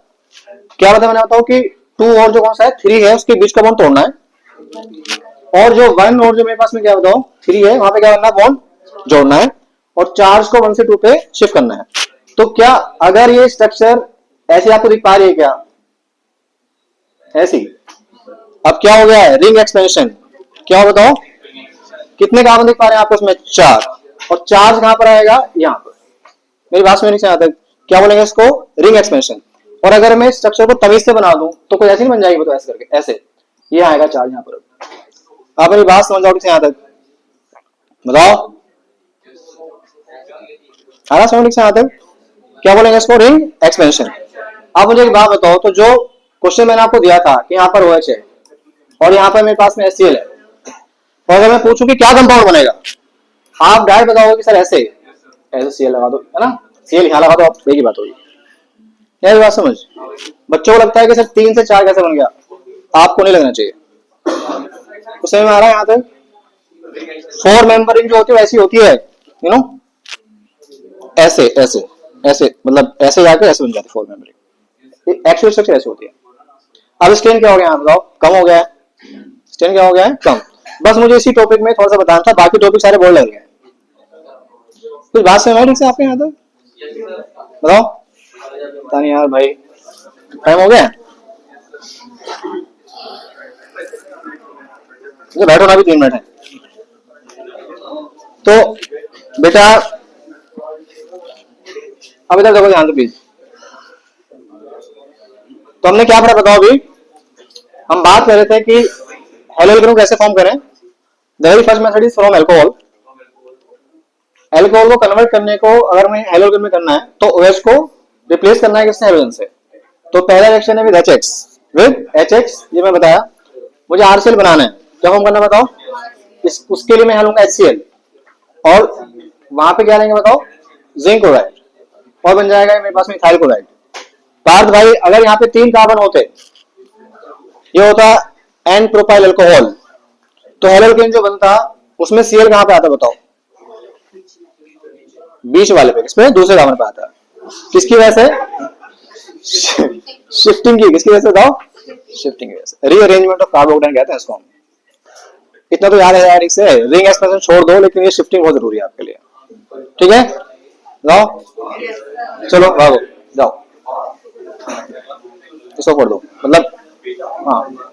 क्या बताया मैंने बताऊं कि 2 और जो कौन सा है 3 है उसके बीच का बॉन्ड तोड़ना है, और जो 1 और जो मेरे पास में क्या बताओ 3 है वहां पे क्या करना है बॉन्ड जोड़ना है, और चार्ज को 1 से 2 पे शिफ्ट करना है। तो क्या अगर ये स्ट्रक्चर ऐसे आपको दिख पा रही है क्या, ऐसी, अब क्या हो गया है रिंग एक्सपेंशन, क्या हो बताओ कितने कार्बन दिख पा रहे हैं आपको उसमें 4, और चार्ज कहां पर आएगा यहाँ पर, मेरी बात समझने से यहाँ तक क्या बोलेंगे इसको, रिंग एक्सपेंशन। और अगर मैं स्ट्रक्चर को तमीज से बना दूं तो कोई ऐसी नहीं बन जाएगी, तो ऐसे करके ऐसे ये आएगा चार्ज यहाँ पर। आप मेरी बात समझ जाओगे यहाँ तक, बताओ आना समझ से यहाँ तक क्या बोलेंगे इसको, रिंग एक्सपेंशन। आप मुझे एक बात बताओ, तो जो क्वेश्चन मैंने आपको दिया था कि यहाँ पर OH है और यहाँ पर मेरे पास में HCl है, और अगर मैं पूछूं कि क्या कंपाउंड बनेगा, आप डायरेक्ट बताओगे कि सर ऐसे ऐसे Cl लगा दो, है ना, Cl यहाँ लगा दो, आप एक ही बात होगी। क्या बात समझ? बच्चों को लगता है कि सर 3 से 4 कैसे बन गया, आपको नहीं लगना चाहिए। तो समझ में आ रहा है यहाँ तक? 4 मेंबर रिंग जो होती है वैसी होती है, यू नो, ऐसे ऐसे ऐसे, मतलब ऐसे जाकर ऐसे बन जाती है 4 मेंबर रिंग। एक्चुअल स्ट्रक्चर ऐसे होती है। अब स्ट्रेन क्या हो गया, बताओ, कम हो गया है, स्ट्रेन क्या हो गया है, कम। बस मुझे इसी टॉपिक में थोड़ा सा बताना था, बाकी टॉपिक सारे बोर्ड लग गए। कुछ बात समझ ठीक से आपके यहाँ तक, बताओ। पता नहीं यार भाई, टाइम हो गया, मुझे बैठो ना, भी 3 मिनट है। तो बेटा अब इधर देखो ध्यान से प्लीज। तो हमने क्या पढ़ा बताओ अभी, हम बात कर रहे थे कि हेलोजन ग्रुप कैसे फॉर्म करें। The very first method is from alcohol. Alcohol को कन्वर्ट करने को अगर मैं हेलोजन में करना है तो OH को रिप्लेस करना है किससे, हेलोजन से। तो पहला रिएक्शन है विद HX, ये मैं बताया। मुझे RCl बनाना है, क्या फॉर्म करना बताओ, उसके लिए मैं यहाँ लूंगा HCl, और वहां पे क्या लेंगे बताओ, जिंक क्लोराइड, और बन जाएगा मेरे पास में इथाइल क्लोराइड। पार्थ भाई अगर यहाँ पे 3 कार्बन होते, ये होता एन प्रोपाइल अल्कोहल, तो हेलोकेन जो बनता उसमें Cl कहां पे आता बताओ, बीच वाले पे, किसमें, दूसरे कार्बन पे आता। किसकी वजह से, शिफ्टिंग की, किसकी वजह से बताओ, शिफ्टिंग की वजह से, रीअरेंजमेंट ऑफ कार्बोकेटाइन कहते हैं इसको हम। इतना तो याद है यार, इससे रिंग एक्सपेंशन छोड़ दो, लेकिन ये शिफ्टिंग बहुत जरूरी है आपके लिए, ठीक है। जाओ चलो भागो, जाओ इसको पढ़ दो, मतलब हाँ